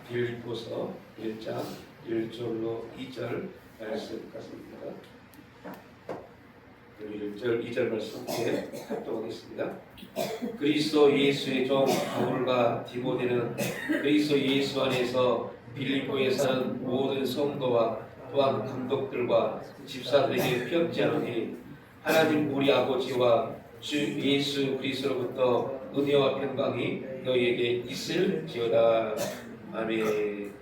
빌립보서 1장 1절로 2절 말씀 같습니다. 1절 2절 말씀 함께 합독하겠습니다. 그리스도 예수의 종 바울과 디모데는 그리스도 예수 안에서 빌립보에 사는 모든 성도와 또한 감독들과 집사들에게 편지하노니 하나님 우리 아버지와 주 예수 그리스도로부터 은혜와 평강이 너희에게 있을지어다. 아멘.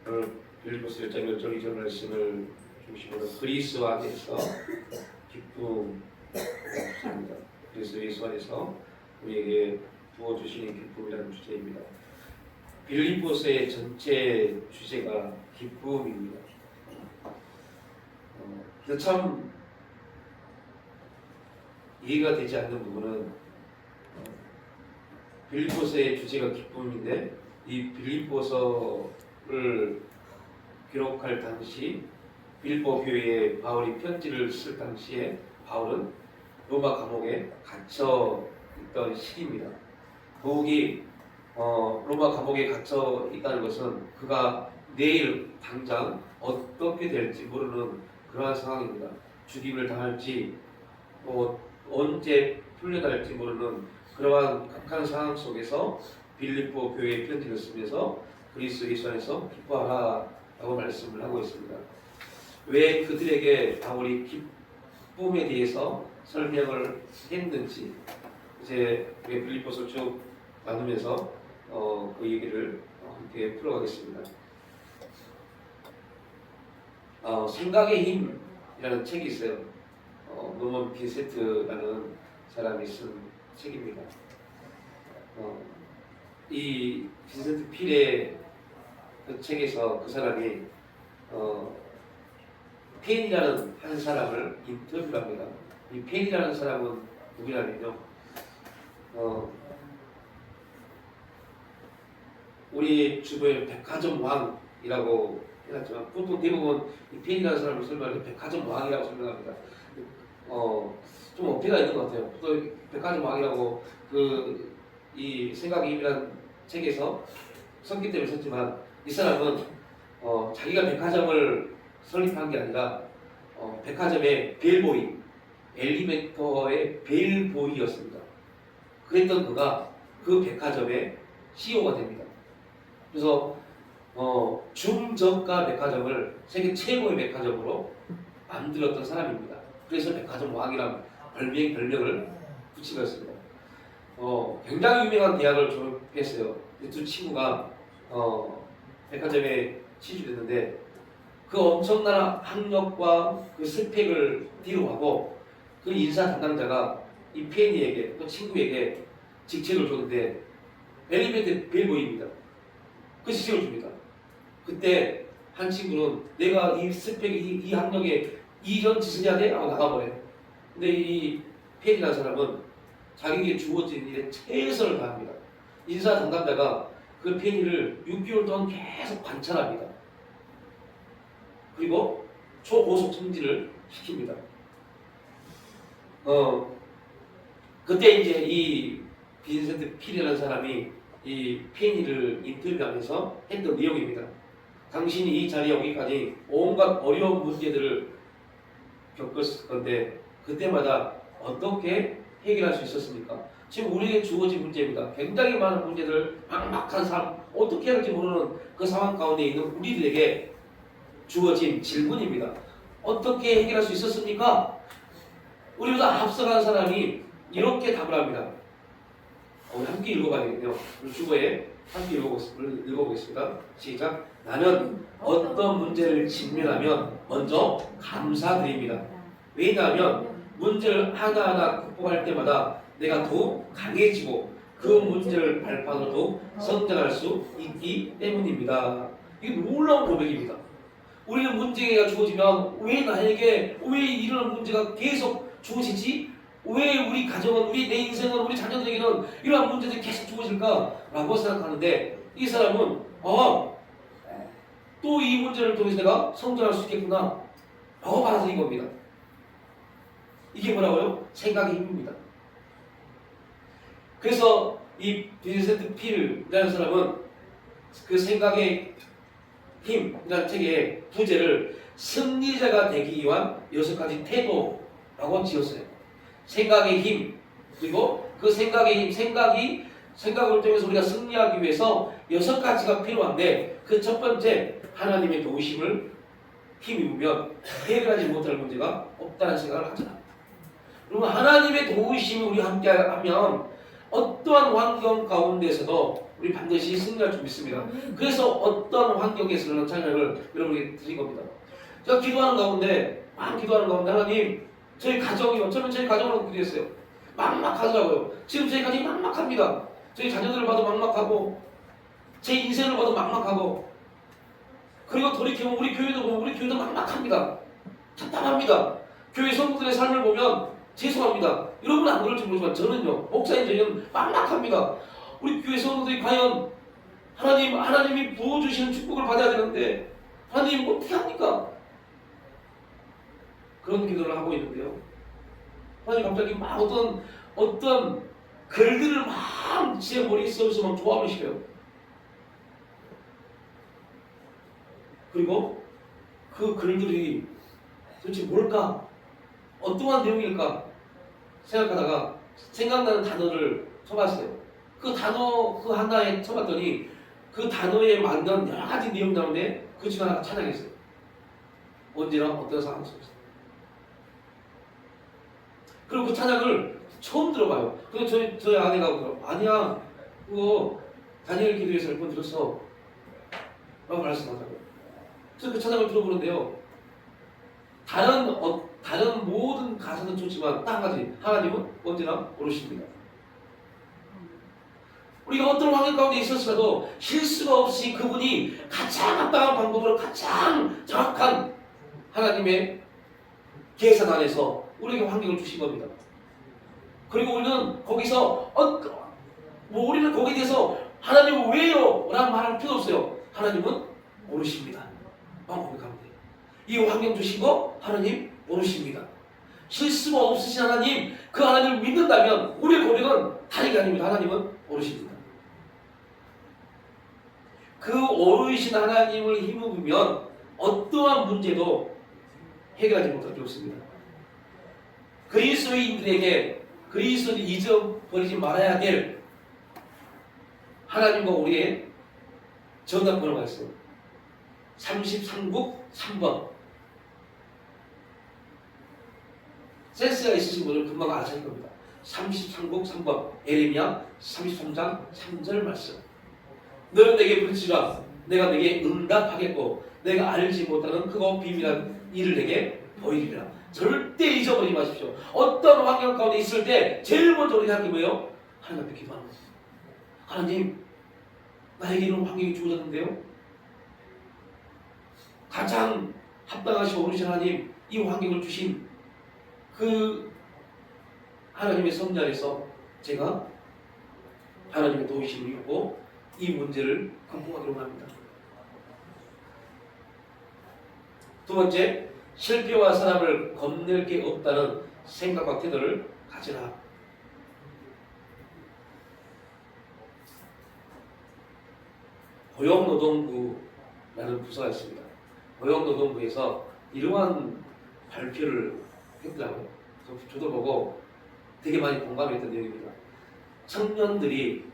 오늘 빌립보서 1장 1절 2절 말씀을 중심으로 그리스도 안에서 기쁨입니다. 그리스도 예수 안에서 우리에게 부어주시는 기쁨이라는 주제입니다. 빌립보서의 전체 주제가 기쁨입니다. 근데 참 이해가 되지 않는 부분은 빌립보서의 주제가 기쁨인데 이 빌립보서를 기록할 당시 빌립보 교회에 바울이 편지를 쓸 당시에 바울은 로마 감옥에 갇혀 있던 시기입니다. 더욱이 로마 감옥에 갇혀 있다는 것은 그가 내일 당장 어떻게 될지 모르는 그러한 상황입니다. 죽임을 당할지 언제 풀려날지 모르는 그러한 극한 상황 속에서 빌립보 교회에 편지를 쓰면서 그리스도 예수 안에서 기뻐하라 라고 말씀을 하고 있습니다. 왜 그들에게 바울이 기쁨에 대해서 설명을 했는지 이제 빌립보서 쭉 나누면서 그 얘기를 함께 풀어가겠습니다. 생각의 힘이라는 책이 있어요. 노먼 빈센트라는 사람이 쓴 책입니다. 이 빈센트 필의 그 책에서 그 사람이 펜이라는 한 사람을 인터뷰합니다. 이 펜이라는 사람은 누구냐면요, 우리 주변에 백화점 왕이라고 해놨지만 보통 대부분 이 펜이라는 사람을 설명할 때 백화점 왕이라고 설명합니다. 좀 어폐가 있는 것 같아요. 또 백화점 왕이라고 이 생각의 힘이라는 책에서 썼기 때문에 썼지만 이 사람은 자기가 백화점을 설립한 게 아니라 백화점의 벨보이, 엘리베이터의 벨보이였습니다. 그랬던 그가 그 백화점의 CEO가 됩니다. 그래서 중저가 백화점을 세계 최고의 백화점으로 만들었던 사람입니다. 그래서 백화점 왕이라는 별명을 붙이었습니다. 굉장히 유명한 대학을 졸업했어요. 두 친구가 백화점에 취직됐는데 그 엄청난 학력과 그 스펙을 뒤로하고 그 인사 담당자가 이 페니에게 또 친구에게 직책을 줬는데 엘리베이터 벨보이입니다. 그 직책을 줍니다. 그때 한 친구는 내가 이 스펙이 이 학력에 이런 짓을 해야 돼? 하고 나가버려요. 근데 이 페니라는 사람은 자기에게 주어진 일에 최선을 다합니다. 인사 담당자가 그 페니를 6개월 동안 계속 관찰합니다. 그리고 초고속 승진을 시킵니다. 그때 이제 이 빈센트 필이라는 사람이 이 페니를 인터뷰하면서 했던 내용입니다. 당신이 이 자리에 오기까지 온갖 어려운 문제들을 겪었을 건데 그때마다 어떻게 해결할 수 있었습니까? 지금 우리에게 주어진 문제입니다. 굉장히 많은 문제들, 막막한 삶, 어떻게 해야 할지 모르는 그 상황 가운데 있는 우리들에게 주어진 질문입니다. 어떻게 해결할 수 있었습니까? 우리보다 앞서간 사람이 이렇게 답을 합니다. 우리 함께 읽어봐야겠네요. 주보에 함께 읽어보겠습니다. 시작. 나는 어떤 문제를 직면하면 먼저 감사드립니다. 왜냐하면 문제를 하나하나 극복할 때마다 내가 더욱 강해지고 그 문제를 발판으로 더욱 성장할 수 있기 때문입니다. 이게 놀라운 고백입니다. 우리는 문제가 주어지면 왜 나에게 왜 이런 문제가 계속 주어지지? 왜 우리 가정은, 내 인생은, 우리 자녀들에게는 이러한 문제들이 계속 주어질까라고 생각하는데 이 사람은 또 이 문제를 통해서 내가 성장할 수 있겠구나 라고 받아들인 겁니다. 이게 뭐라고요? 생각의 힘입니다. 그래서 이 빈센트 필이라는 사람은 그 생각의 힘이라는 책의 부제를 승리자가 되기 위한 6가지 태도라고 지었어요. 생각의 힘, 그리고 그 생각의 힘, 생각을 통해서 우리가 승리하기 위해서 6가지가 필요한데, 그 첫 번째, 하나님의 도우심을 힘입으면 해결하지 못할 문제가 없다는 생각을 하잖아. 그러면 하나님의 도우심이 우리 함께 하면 어떠한 환경 가운데서도 우리 반드시 승리할 줄 믿습니다. 그래서 어떤 환경에서는 찬양을 여러분에게 드린 겁니다. 제가 기도하는 가운데, 하나님, 저희 가정이요. 저는 저희 가정으로 기도했어요. 막막하더라고요. 지금 저희 가정이 막막합니다. 저희 자녀들을 봐도 막막하고, 제 인생을 봐도 막막하고, 그리고 돌이켜보면 우리 교회도 보면 우리 교회도 막막합니다. 답답합니다. 교회 성도들의 삶을 보면 죄송합니다. 여러분은 안 그럴지 모르지만 저는요, 목사님 저희는 막막합니다. 우리 교회 성도들이 과연 하나님이 부어주시는 축복을 받아야 되는데 하나님 어떻게 합니까? 그런 기도를 하고 있는데요. 하나님 갑자기 막 어떤 글들을 막 제 머릿속에서 막 조합하시려요. 그리고 그 글들이 도대체 뭘까? 어떠한 내용일까? 생각하다가 생각나는 단어를 쳐봤어요. 그 단어 그 하나에 쳐봤더니 그 단어에 맞는 여러 가지 내용 나오는데 그 중 하나가 찬양이었어요. 언제나 어떤 상황 속에서. 그리고 그 찬양을 처음 들어봐요. 그래서 저희 아내가 그러더라고요. 아니야, 그거 다니엘 기도에서 몇 번 들었어 라고 말씀하더라고요. 그래서 그 찬양을 들어보는데요, 다른 모든 가사는 좋지만 딱 한 가지, 하나님은 언제나 오르십니다. 우리가 어떤 환경 가운데 있었어도 실수가 없이 그분이 가장 합당한 방법으로 가장 정확한 하나님의 계산 안에서 우리에게 환경을 주신 겁니다. 그리고 우리는 거기서 우리는 거기에 대해서 하나님은 왜요? 라는 말할 필요 없어요. 하나님은 오르십니다. 고백하면 돼요. 이 환경 주신 거 하나님 오르십니다. 실수가 없으신 하나님, 그 하나님을 믿는다면 우리의 고백은 다리가 아닙니다. 하나님은 오르십니다. 그 오르신 하나님을 힘입으면 어떠한 문제도 해결하지 못할 게 없습니다. 그리스도인들에게 그리스도를 잊어버리지 말아야 될 하나님과 우리의 전답번호가 있어요. 33국 3번. 센스가 있으신 분은 금방 아실 겁니다. 33국 3번. 에레미야 33장 3절 말씀. 너는 내게 부르짖으라. 내가 내게 응답하겠고 내가 알지 못하는 크고 비밀한 일을 내게 보이리라. 절대 잊어버리지 마십시오. 어떤 환경 가운데 있을 때 제일 먼저 우리가 하는 게 뭐예요? 하나님 앞에 기도하는 거예요. 하나님, 나에게 이런 환경이 주어졌는데요, 가장 합당하시고 오르신 하나님, 이 환경을 주신 그 하나님의 섭리 안에서 제가 하나님의 도우심을 입고 이 문제를 극복하도록 합니다. 두 번째, 실패와 사람을 겁낼 게 없다는 생각과 태도를 가지라. 고용노동부라는 부서가 있습니다. 고용노동부에서 이러한 발표를 했더라고요. 저도 보고 되게 많이 공감했던 내용입니다. 청년들이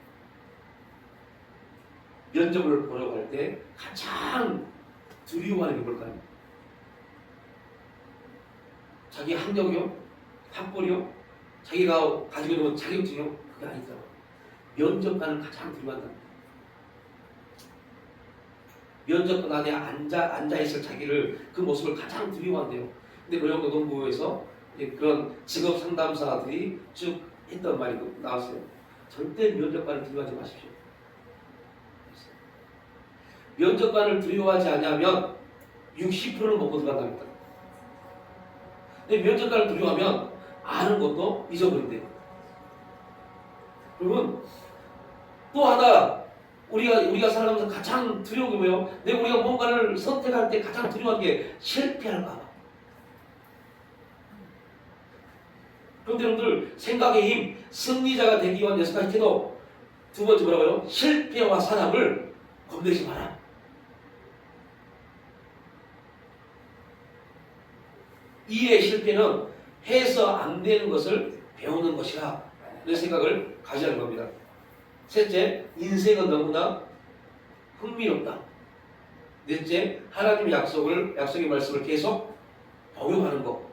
면접을 보러 갈 때 가장 두려워하는 게 뭘까요? 자기 학력이요? 학벌이요? 자기가 가지고 있는 자격증이요? 그게 아니더라고요. 면접관을 가장 두려워한다. 면접관 안에 앉아있을 자기를, 그 모습을 가장 두려워한대요. 근데 고용노동부에서 그런 직업 상담사들이 쭉 했던 말이 나왔어요. 절대 면접관을 두려워하지 마십시오. 면접관을 두려워하지 않으면 60%는 먹고 들어간답니다. 근데 면접관을 두려워하면 아는 것도 잊어버린대요. 그러면 또 하나, 우리가 살아가면서 가장 두려운 게 뭐예요? 우리가 뭔가를 선택할 때 가장 두려운 게 실패할까 봐. 그런데 여러분들 생각의 힘, 승리자가 되기 위한 6가지 태도. 두 번째 뭐라고요? 실패와 사람을 겁내지 마라. 일의 실패는 해서 안 되는 것을 배우는 것이라 이런 생각을 가지라는 겁니다. 셋째, 인생은 너무나 흥미롭다. 넷째, 하나님의 약속의 말씀을 계속 복용하는 것.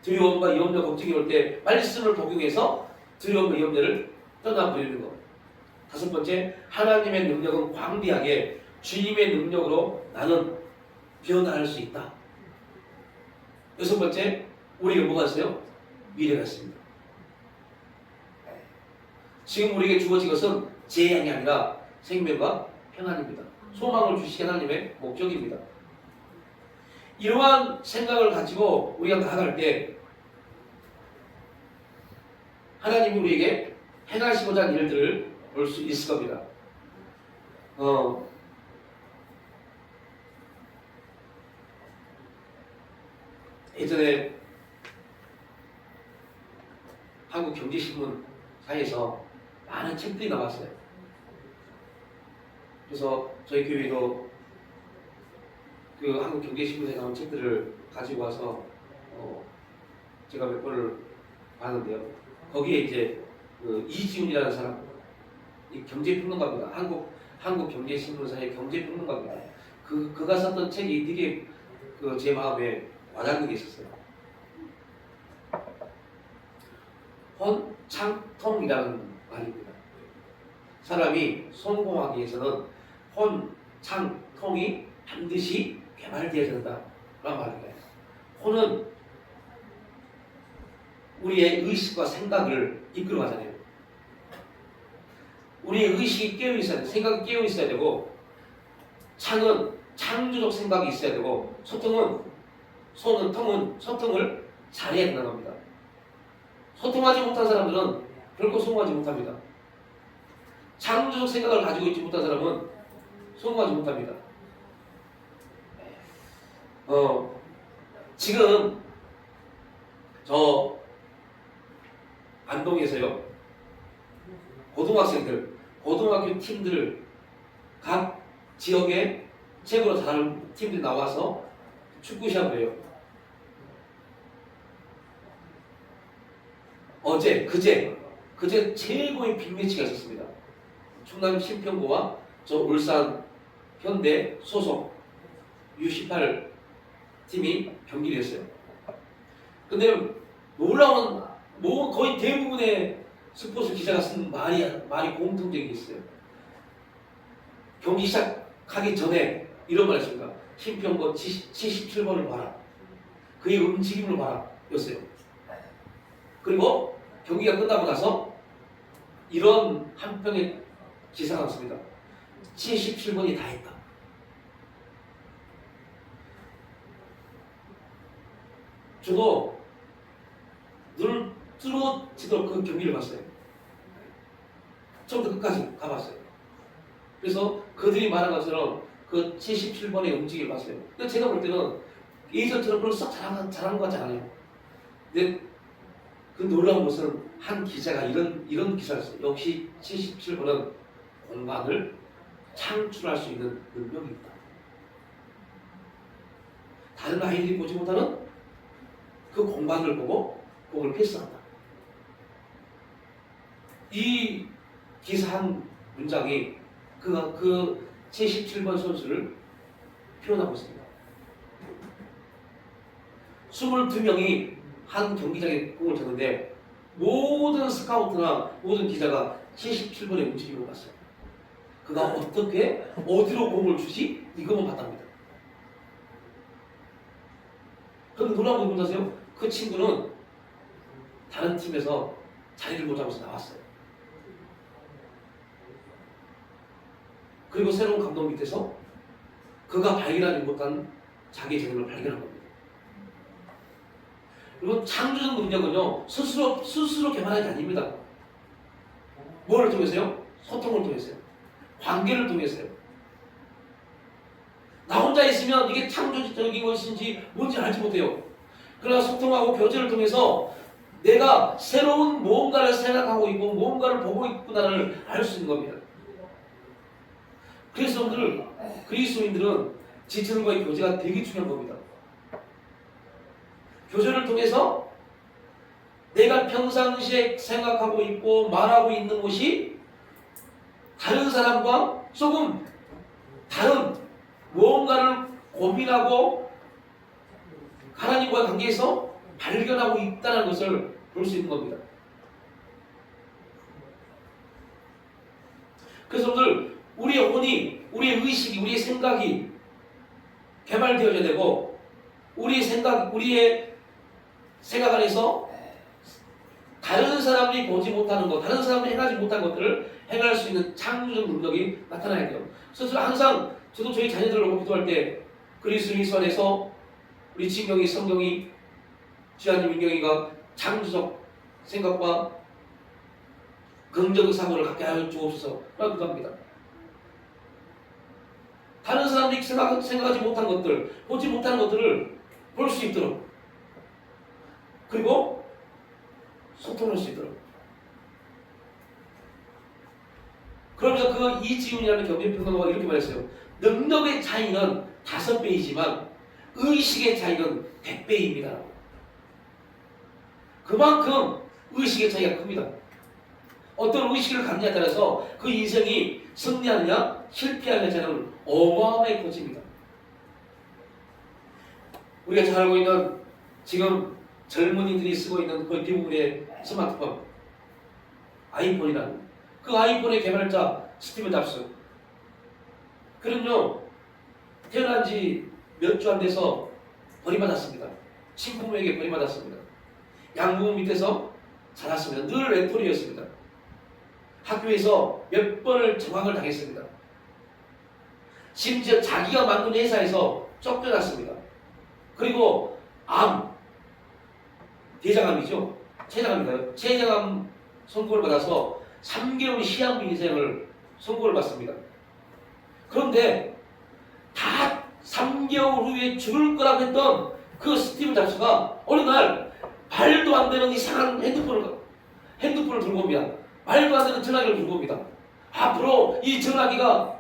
두려움과 염려, 걱정이 올 때 말씀을 복용해서 두려움과 염려를 떠나버리는 것. 다섯 번째, 하나님의 능력은 광대하게 주님의 능력으로 나는 변화할 수 있다. 여섯 번째, 우리에게 뭐가 있어요? 미래가 있습니다. 지금 우리에게 주어진 것은 재앙이 아니라 생명과 평안입니다. 소망을 주신 하나님의 목적입니다. 이러한 생각을 가지고 우리가 나아갈 때 하나님이 우리에게 행하시고자 하는 일들을 볼 수 있을 겁니다. 예전에 한국경제신문사에서 많은 책들이 나왔어요. 그래서 저희 교회도 그 한국경제신문사에 나온 책들을 가지고 와서 제가 몇 번을 봤는데요. 거기에 이제 그 이지훈이라는 사람, 이 경제평론가입니다. 한국경제신문사의 경제평론가입니다. 그가 썼던 책이 되게 제 마음에 와닿는 게 있었어요. 혼창통이라는 말입니다. 사람이 성공하기 위해서는 혼창통이 반드시 개발되어야 된다라는 말이에요. 혼은 우리의 의식과 생각을 이끌어가잖아요. 우리의 의식이 깨어 있어야 되고, 생각이 깨어 있어야 되고, 창은 창조적 생각이 있어야 되고, 소통을 잘해야 된다는 겁니다. 소통하지 못한 사람들은 결코 성공하지 못합니다. 창조적 생각을 가지고 있지 못한 사람은 성공하지 못합니다. 지금 저 안동에서요, 고등학교 팀들, 각 지역에 최고로 잘하는 팀들이 나와서 축구 시합을 해요. 그제 최고의 빅매치가 있었습니다. 충남 신평구와 저 울산 현대 소속 U18 팀이 경기를 했어요. 근데 놀라운 거의 대부분의 스포츠 기자가 쓴 말이 공통적인 게 있어요. 경기 시작하기 전에 이런 말 했습니다. 신평구 77번을 봐라. 그의 움직임을 봐라. 였어요. 그리고 경기가 끝나고 나서 이런 한 편의 기사가 났습니다. 77번이 다 했다. 저도 눈을 뚫어지도록 그 경기를 봤어요. 처음부터 끝까지 가봤어요. 그래서 그들이 말한 것처럼 그 77번의 움직임을 봤어요. 근데 제가 볼 때는 예전처럼 그걸 썩 잘한 것 같지 않아요. 근데 그 놀라운 것은 한 기자가 이런 기사를 썼어요. 역시 77번은 공간을 창출할 수 있는 능력이 있다. 다른 아이들이 보지 못하는 그 공간을 보고 공을 패스한다. 이 기사 한 문장이 그 77번 선수를 표현하고 있습니다. 22명이 한 경기장에 공을 쳤는데 모든 스카우트나 모든 기자가 77번의 움직임을 봤어요. 그가 어떻게 어디로 공을 주지? 이것만 봤답니다. 그런데 놀라운 건 뭔지 아세요? 그 친구는 다른 팀에서 자리를 못 잡아서 나왔어요. 그리고 새로운 감독 밑에서 그가 발견하지 못한 자기 재능을 발견한 겁니다. 그리고 창조적 능력은요, 스스로 개발하는 게 아닙니다. 뭐를 통해서요? 소통을 통해서요. 관계를 통해서요. 나 혼자 있으면 이게 창조적인 것인지 뭔지 알지 못해요. 그러나 소통하고 교제를 통해서 내가 새로운 무언가를 생각하고 있고 무언가를 보고 있구나를 알 수 있는 겁니다. 그래서 오늘 그리스도인들은 지체들과의 교제가 되게 중요한 겁니다. 교제를 통해서 내가 평상시에 생각하고 있고 말하고 있는 것이 다른 사람과 조금 다른 무언가를 고민하고 하나님과의 관계에서 발견하고 있다는 것을 볼 수 있는 겁니다. 그래서 오늘 우리의 영혼이, 우리의 의식이, 우리의 생각이 개발되어야 되고 우리의 생각 안에서 다른 사람이 보지 못하는 것, 다른 사람이 행하지 못한 것들을 행할 수 있는 창조적 능력이 나타나야 돼요. 그래서 항상 저도 저희 자녀들을 놓고 기도할 때 그리스도 안에서 우리 진경이, 성경이, 지아님, 민경이가 창조적 생각과 긍정적 사고를 갖게 하여 주옵소서 라고 기도합니다. 다른 사람들이 생각하지 못한 것들, 보지 못하는 것들을 볼 수 있도록, 그리고 소통할 수 있도록. 그러면서 그 이지훈이라는 경제평론가가 이렇게 말했어요. 능력의 차이는 5배이지만 의식의 차이는 100배입니다. 그만큼 의식의 차이가 큽니다. 어떤 의식을 갖느냐에 따라서 그 인생이 승리하느냐 실패하느냐는 어마어마하게 커집니다. 우리가 잘 알고 있는 지금 젊은이들이 쓰고 있는 거의 대부분의 스마트폰 아이폰이라는 그 아이폰의 개발자 스티브 잡스, 그는요 태어난 지 몇 주 안 돼서 버림받았습니다. 친부모에게 버림받았습니다. 양부모 밑에서 자랐습니다. 늘 외톨이였습니다. 학교에서 몇 번을 정황을 당했습니다. 심지어 자기가 만든 회사에서 쫓겨났습니다. 그리고 대장암이죠. 췌장암 선고를 받아서 3개월 시한부 인생을 선고를 받습니다. 그런데 다 3개월 후에 죽을 거라고 했던 그 스티브 잡스가 어느 날 말도 안 되는 이상한 핸드폰을 들고 옵니다. 말도 안 되는 전화기를 들고 옵니다. 앞으로 이 전화기가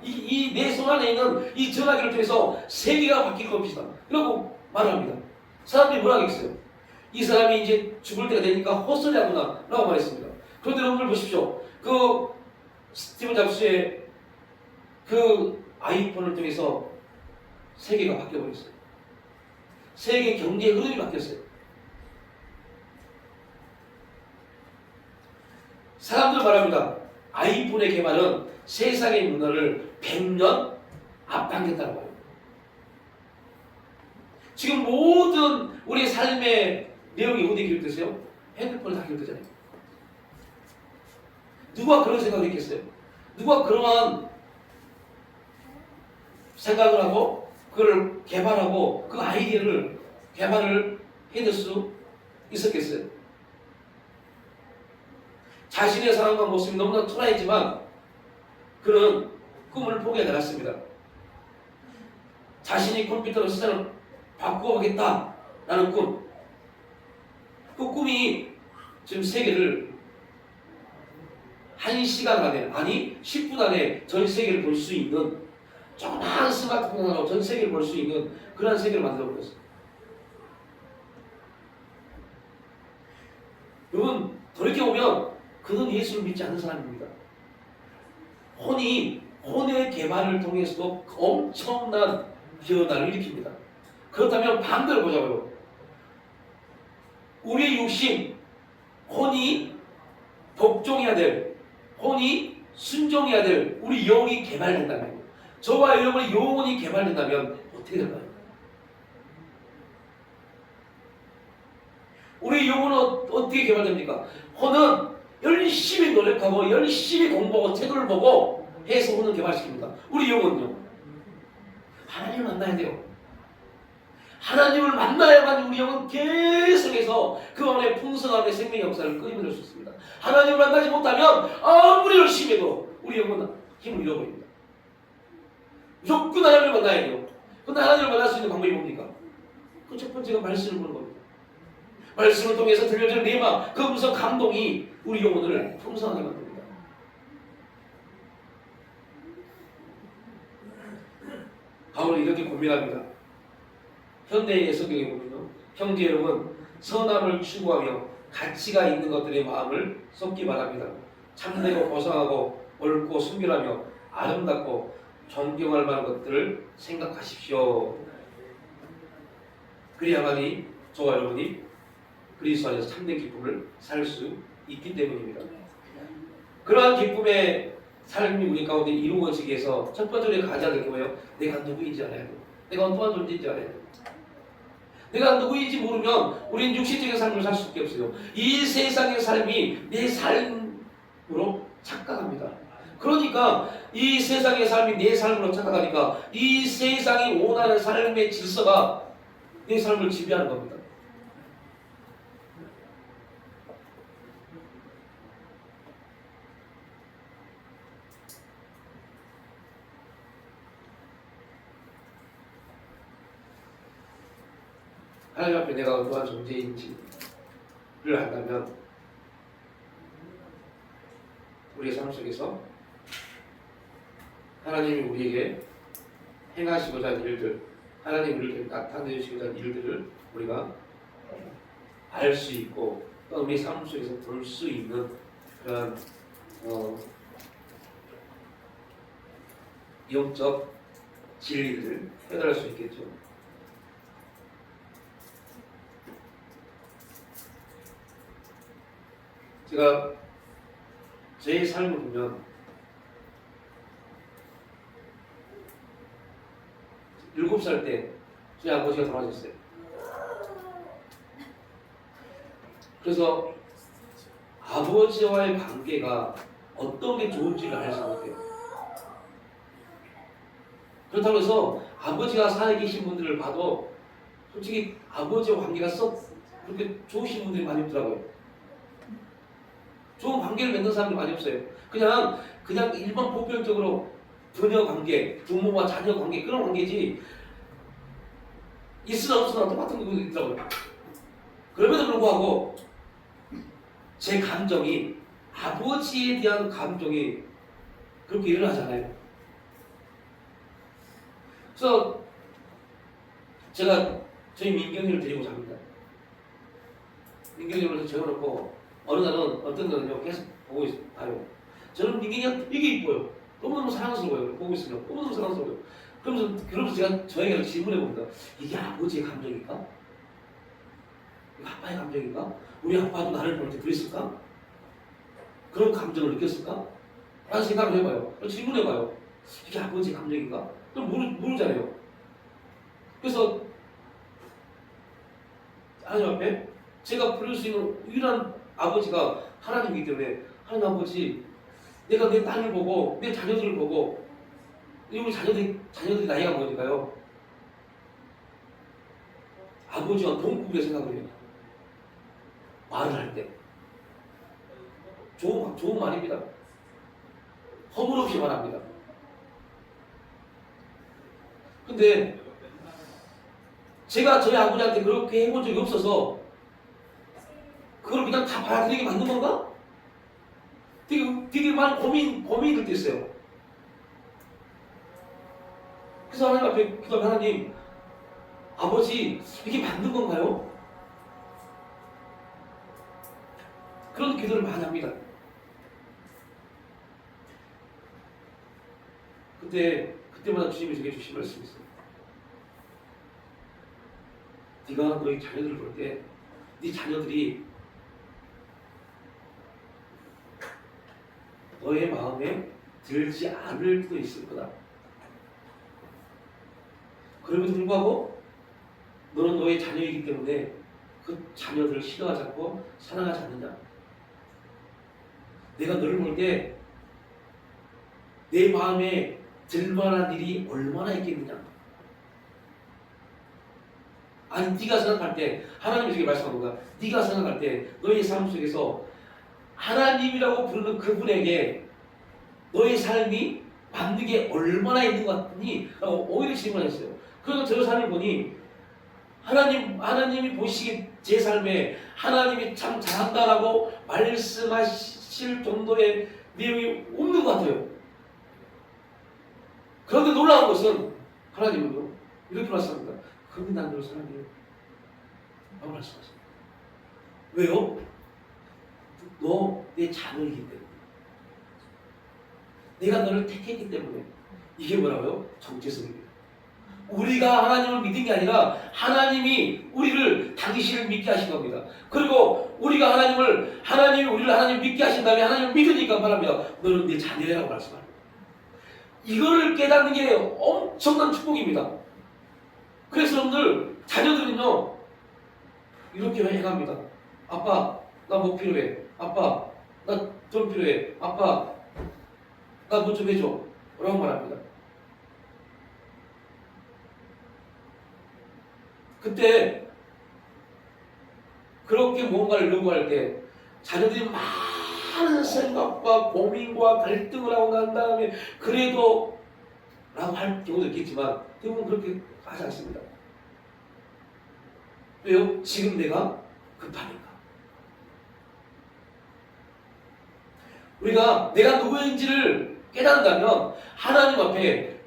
내 손 안에 있는 이 전화기를 통해서 세계가 바뀔 겁니다. 이라고 말을 합니다. 사람들이 뭐라 하겠어요? 이 사람이 이제 죽을 때가 되니까 헛소리하구나 라고 말했습니다. 그런데 여러분들 보십시오. 그 스티브 잡스의 그 아이폰을 통해서 세계가 바뀌어버렸어요. 세계 경제의 흐름이 바뀌었어요. 사람들 말합니다. 아이폰의 개발은 세상의 문화를 100년 앞당겼다고 해요. 지금 모든 우리 삶의 내용이 어디에 기록되세요? 핸드폰에 다 기록되잖아요. 누가 그런 생각을 했겠어요? 누가 그러한 생각을 하고 그걸 개발하고 그 아이디어를 개발을 해낼 수 있었겠어요? 자신의 상황과 모습이 너무나 초라했지만 그는 꿈을 포기하지 않았습니다. 자신이 컴퓨터로 세상을 바꿔보겠다라는 꿈. 그 꿈이 지금 세계를 1시간 안에, 아니 10분 안에 전 세계를 볼 수 있는 조그마한 스마트폰 하나로 전 세계를 볼 수 있는 그런 세계를 만들어버렸어요. 여러분 돌이켜보면 그는 예수를 믿지 않는 사람입니다. 혼의 개발을 통해서도 엄청난 변화를 일으킵니다. 그렇다면 반대로 보자고요. 우리의 육신, 혼이 복종해야 될, 혼이 순종해야 될 우리 영이 개발된다면, 저와 여러분의 영혼이 개발된다면 어떻게 될까요? 우리 영혼은 어떻게 개발됩니까? 혼은 열심히 노력하고 열심히 공부하고 책을 보고 해서 혼은 개발시킵니다. 우리 영혼은요? 하나님을 만나야 돼요. 하나님을 만나야만 우리 영은 계속해서 그 안에 풍성함의 생명의 역사를 끊임없이 수 있습니다. 하나님을 만나지 못하면 아무리 열심히 해도 우리 영은 힘을 잃어버립니다. 무조건 하나님을 만나야 돼요. 그런데 하나님을 만날 수 있는 방법이 뭡니까? 그 첫 번째가 말씀을 보는 겁니다. 말씀을 통해서 들려주는 내마, 그 음성 감동이 우리 영혼을 풍성하게 만듭니다. 바울은 이렇게 고민합니다. 현대의 성경에 보면요, 형제 여러분, 선함을 추구하며 가치가 있는 것들의 마음을 쏟기 바랍니다. 참되고 고상하고 옳고 순결하며 아름답고 존경할 만한 것들을 생각하십시오. 그래야만이 저와 여러분이 그리스도 안에서 참된 기쁨을 살 수 있기 때문입니다. 그러한 기쁨의 삶이 우리 가운데 이루어지기 위해서 첫 번째로 가져야 될 게 뭐예요? 내가 누구인지 알아야 돼요. 내가 어떠한 존재인지 알아야 돼요. 내가 누구인지 모르면 우리는 육신적인 삶을 살 수밖에 없어요. 이 세상의 삶이 내 삶으로 착각합니다. 그러니까 이 세상의 삶이 내 삶으로 착각하니까 이 세상이 원하는 삶의 질서가 내 삶을 지배하는 겁니다. 하나님 앞에 내가 어떠한 존재인지를 안다면 우리의 삶 속에서 하나님이 우리에게 행하시고자 하는 일들, 하나님이 우리에게 나타내시고자 하는 일들을 우리가 알 수 있고 또 우리 삶 속에서 볼 수 있는 그런 영적 진리들을 깨달을 수 있겠죠. 제가 제 삶을 보면 7살 때 저희 아버지가 돌아가셨어요. 그래서 아버지와의 관계가 어떤 게 좋은지를 알지 못해요. 그렇다고 해서 아버지가 살아계신 분들을 봐도 솔직히 아버지와 관계가 썩 그렇게 좋으신 분들이 많이 없더라고요. 좋은 관계를 맺는 사람이 많이 없어요. 그냥 일반 보편적으로 부녀 관계, 부모와 자녀 관계 그런 관계지 있으나 없으나 똑같은 거 있더라고요. 그럼에도 불구하고 제 감정이 아버지에 대한 감정이 그렇게 일어나잖아요. 그래서 제가 저희 민경이를 데리고 잡니다. 민경이를 재워놓고 어느 날은 어떤 날은요 계속 보고 봐요. 저는 민경이가 되게 이뻐요. 너무너무 사랑스러워요. 보고 있으면 너무너무 사랑스러워요. 그러면서 제가 저에게 질문해 봅니다. 이게 아버지의 감정일까? 이게 아빠의 감정일까? 우리 아빠도 나를 볼 때 그랬을까? 그런 감정을 느꼈을까? 라는 생각을 해봐요. 질문해봐요. 이게 아버지의 감정인가? 그럼 모르잖아요. 그래서 하나님 앞에 제가 부를 수 있는 유일한 아버지가 하나님이기 때문에 하나님 아버지, 내가 내 딸을 보고 내 자녀들을 보고 우리 자녀들이 나이가 먹으니까요 아버지와 동급의 생각을 해요. 말을 할 때 좋은 말입니다. 허물없이 말합니다. 근데 제가 저희 아버지한테 그렇게 해본 적이 없어서 그걸 그냥 다 받아들이게 만든 건가? 되게 많은 고민이 들 때 있어요. 그래서 하나님 앞에 기도하면 하나님, 아버지 이게 맞는 건가요? 그런 기도를 많이 합니다. 그때마다 주님이 제게 주신 말씀이 있어요. 네가 너희 자녀들을 볼 때 네 자녀들이 너의 마음에 들지 않을 수도 있을 거다. 그럼에도 불구하고 너는 너의 자녀이기 때문에 그 자녀들을 싫어하지 않고 사랑하지 않느냐. 내가 너를 볼 때 내 마음에 들만한 일이 얼마나 있겠느냐. 아니 네가 생각할 때 하나님이 저게 말씀하는 거야. 네가 생각할 때 너의 삶 속에서 하나님이라고 부르는 그분에게 너의 삶이 맞는 게 얼마나 있는 것 같니? 라고 오히려 질문했어요. 그래서 저 삶을 보니 하나님이 보시기 제 삶에 하나님이 참 잘한다라고 말씀하실 정도의 내용이 없는 것 같아요. 그런데 놀라운 것은 하나님은요 이렇게 말씀합니다. 그런데 난 너를 사랑해요 라고 말씀하십니다. 왜요? 너 내 자녀이기 때문에, 내가 너를 택했기 때문에. 이게 뭐라고요? 정체성입니다. 우리가 하나님을 믿은 게 아니라 하나님이 우리를 당신을 믿게 하신 겁니다. 그리고 우리가 하나님이 우리를 하나님 믿게 하신 다음에 하나님을 믿으니까 말합니다. 너는 내 자녀라고 말씀합니다. 이거를 깨닫는 게 엄청난 축복입니다. 그래서 여러분들 자녀들은요 이렇게 행합니다. 아빠 나 뭐 필요해. 아빠 나 돈 필요해. 아빠 나 뭐 좀 해줘 라고 말합니다. 그때 그렇게 뭔가를 요구할 때 자녀들이 많은 생각과 고민과 갈등을 하고 난 다음에 그래도 라고 할 경우도 있겠지만 대부분 그렇게 하지 않습니다. 왜요? 지금 내가 급하니까. 우리가 내가 누구인지를 깨닫는다면 하나님 앞에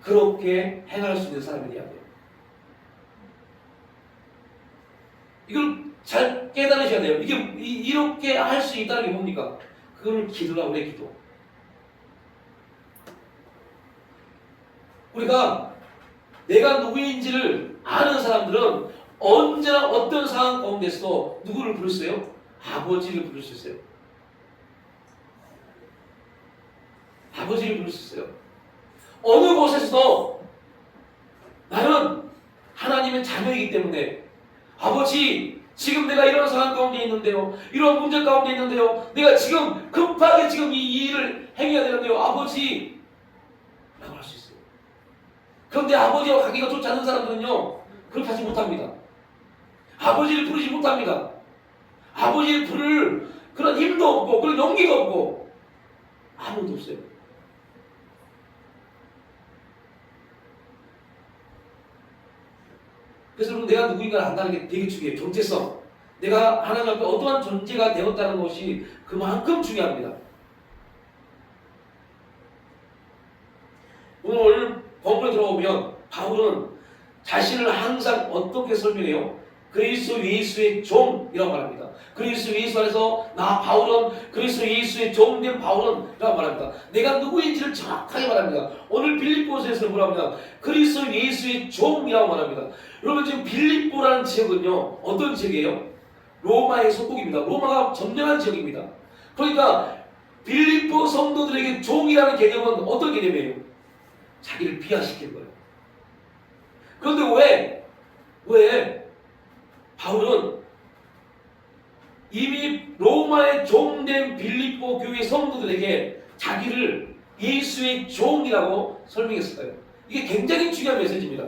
그렇게 행할 수 있는 사람이 되어야 돼요. 이걸 잘 깨달으셔야 돼요. 이렇게 할 수 있다는 게 뭡니까? 그걸 기도라고 그래, 기도. 우리가 내가 누구인지를 아는 사람들은 언제나 어떤 상황 가운데서도 누구를 부를 수 있어요? 아버지를 부를 수 있어요. 아버지를 부를 수 있어요. 어느 곳에서도 나는 하나님의 자녀이기 때문에 아버지 지금 내가 이런 상황 가운데 있는데요. 이런 문제 가운데 있는데요. 내가 지금 급하게 지금 이 일을 행해야 되는데요. 아버지 라고 할 수 있어요. 그런데 아버지와 관계가 좋지 않은 사람들은요. 그렇게 하지 못합니다. 아버지를 부르지 못합니다. 아버지를 부를 그런 힘도 없고 그런 용기도 없고 아무도 없어요. 그래서 여러분 내가 누구인가를 안다는 게 되게 중요해요. 정체성. 내가 하나님 앞에 어떠한 존재가 되었다는 것이 그만큼 중요합니다. 오늘 본문에 들어오면 바울은 자신을 항상 어떻게 설명해요? 그리스도 예수의 종이라고 말합니다. 그리스도 예수 안에서 나 바울은 그리스도 예수의 종된 바울은 라고 말합니다. 내가 누구인지를 정확하게 말합니다. 오늘 빌립보서에서 뭐라고 합니다. 그리스도 예수의 종이라고 말합니다. 여러분 지금 빌립보라는 지역은요 어떤 지역이에요? 로마의 속국입니다. 로마가 점령한 지역입니다. 그러니까 빌립보 성도들에게 종이라는 개념은 어떤 개념이에요? 자기를 비하시킨 거예요. 그런데 왜 바울은 이미 로마의 종된 빌립보 교회 성도들에게 자기를 예수의 종이라고 설명했을까요? 이게 굉장히 중요한 메시지입니다.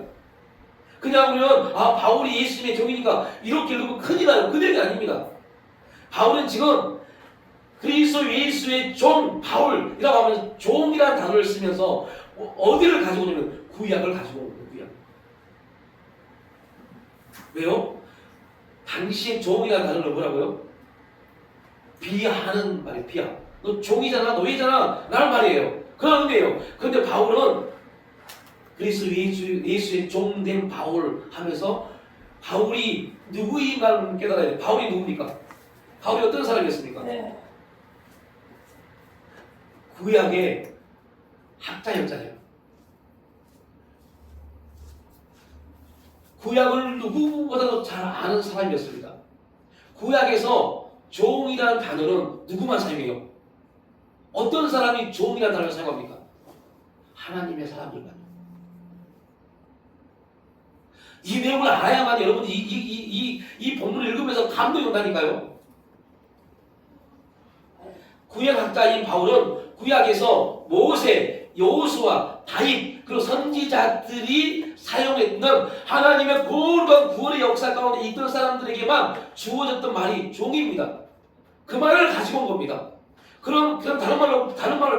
그냥 우리는 바울이 예수님의 종이니까 이렇게 읽으면 큰일 나요. 그 내용이 아닙니다. 바울은 지금 그리스도 예수의 종 바울이라고 하면 종이라는 단어를 쓰면서 어디를 가지고 오냐면 구약을 가지고 오는 거예요. 구약. 왜요? 당시의 종이라는 단어를 뭐라고요? 비하하는 말이에요. 비하. 너 종이잖아, 노예잖아 라는 말이에요. 그런 의미예요. 그런데 바울은 그리스도 예수의 종된 바울 하면서 바울이 누구인가를 깨달아야 돼요. 바울이 누굽니까? 바울이 어떤 사람이었습니까? 네. 구약의 학자였잖아요. 구약을 누구보다도 잘 아는 사람이었습니다. 구약에서 종이라는 단어는 누구만 사용해요? 어떤 사람이 종이라는 단어를 사용합니까? 하나님의 사람들만. 이 내용을 알아야만 여러분이 이 본문을 읽으면서 감동이 온다니까요. 구약학자인 바울은 구약에서 모세, 여호수아, 다윗 그리고 선지자들이 사용했던 하나님의 고르던 구원의 역사 가운데 있던 사람들에게만 주어졌던 말이 종입니다. 그 말을 가지고 온 겁니다. 그럼 다른 말로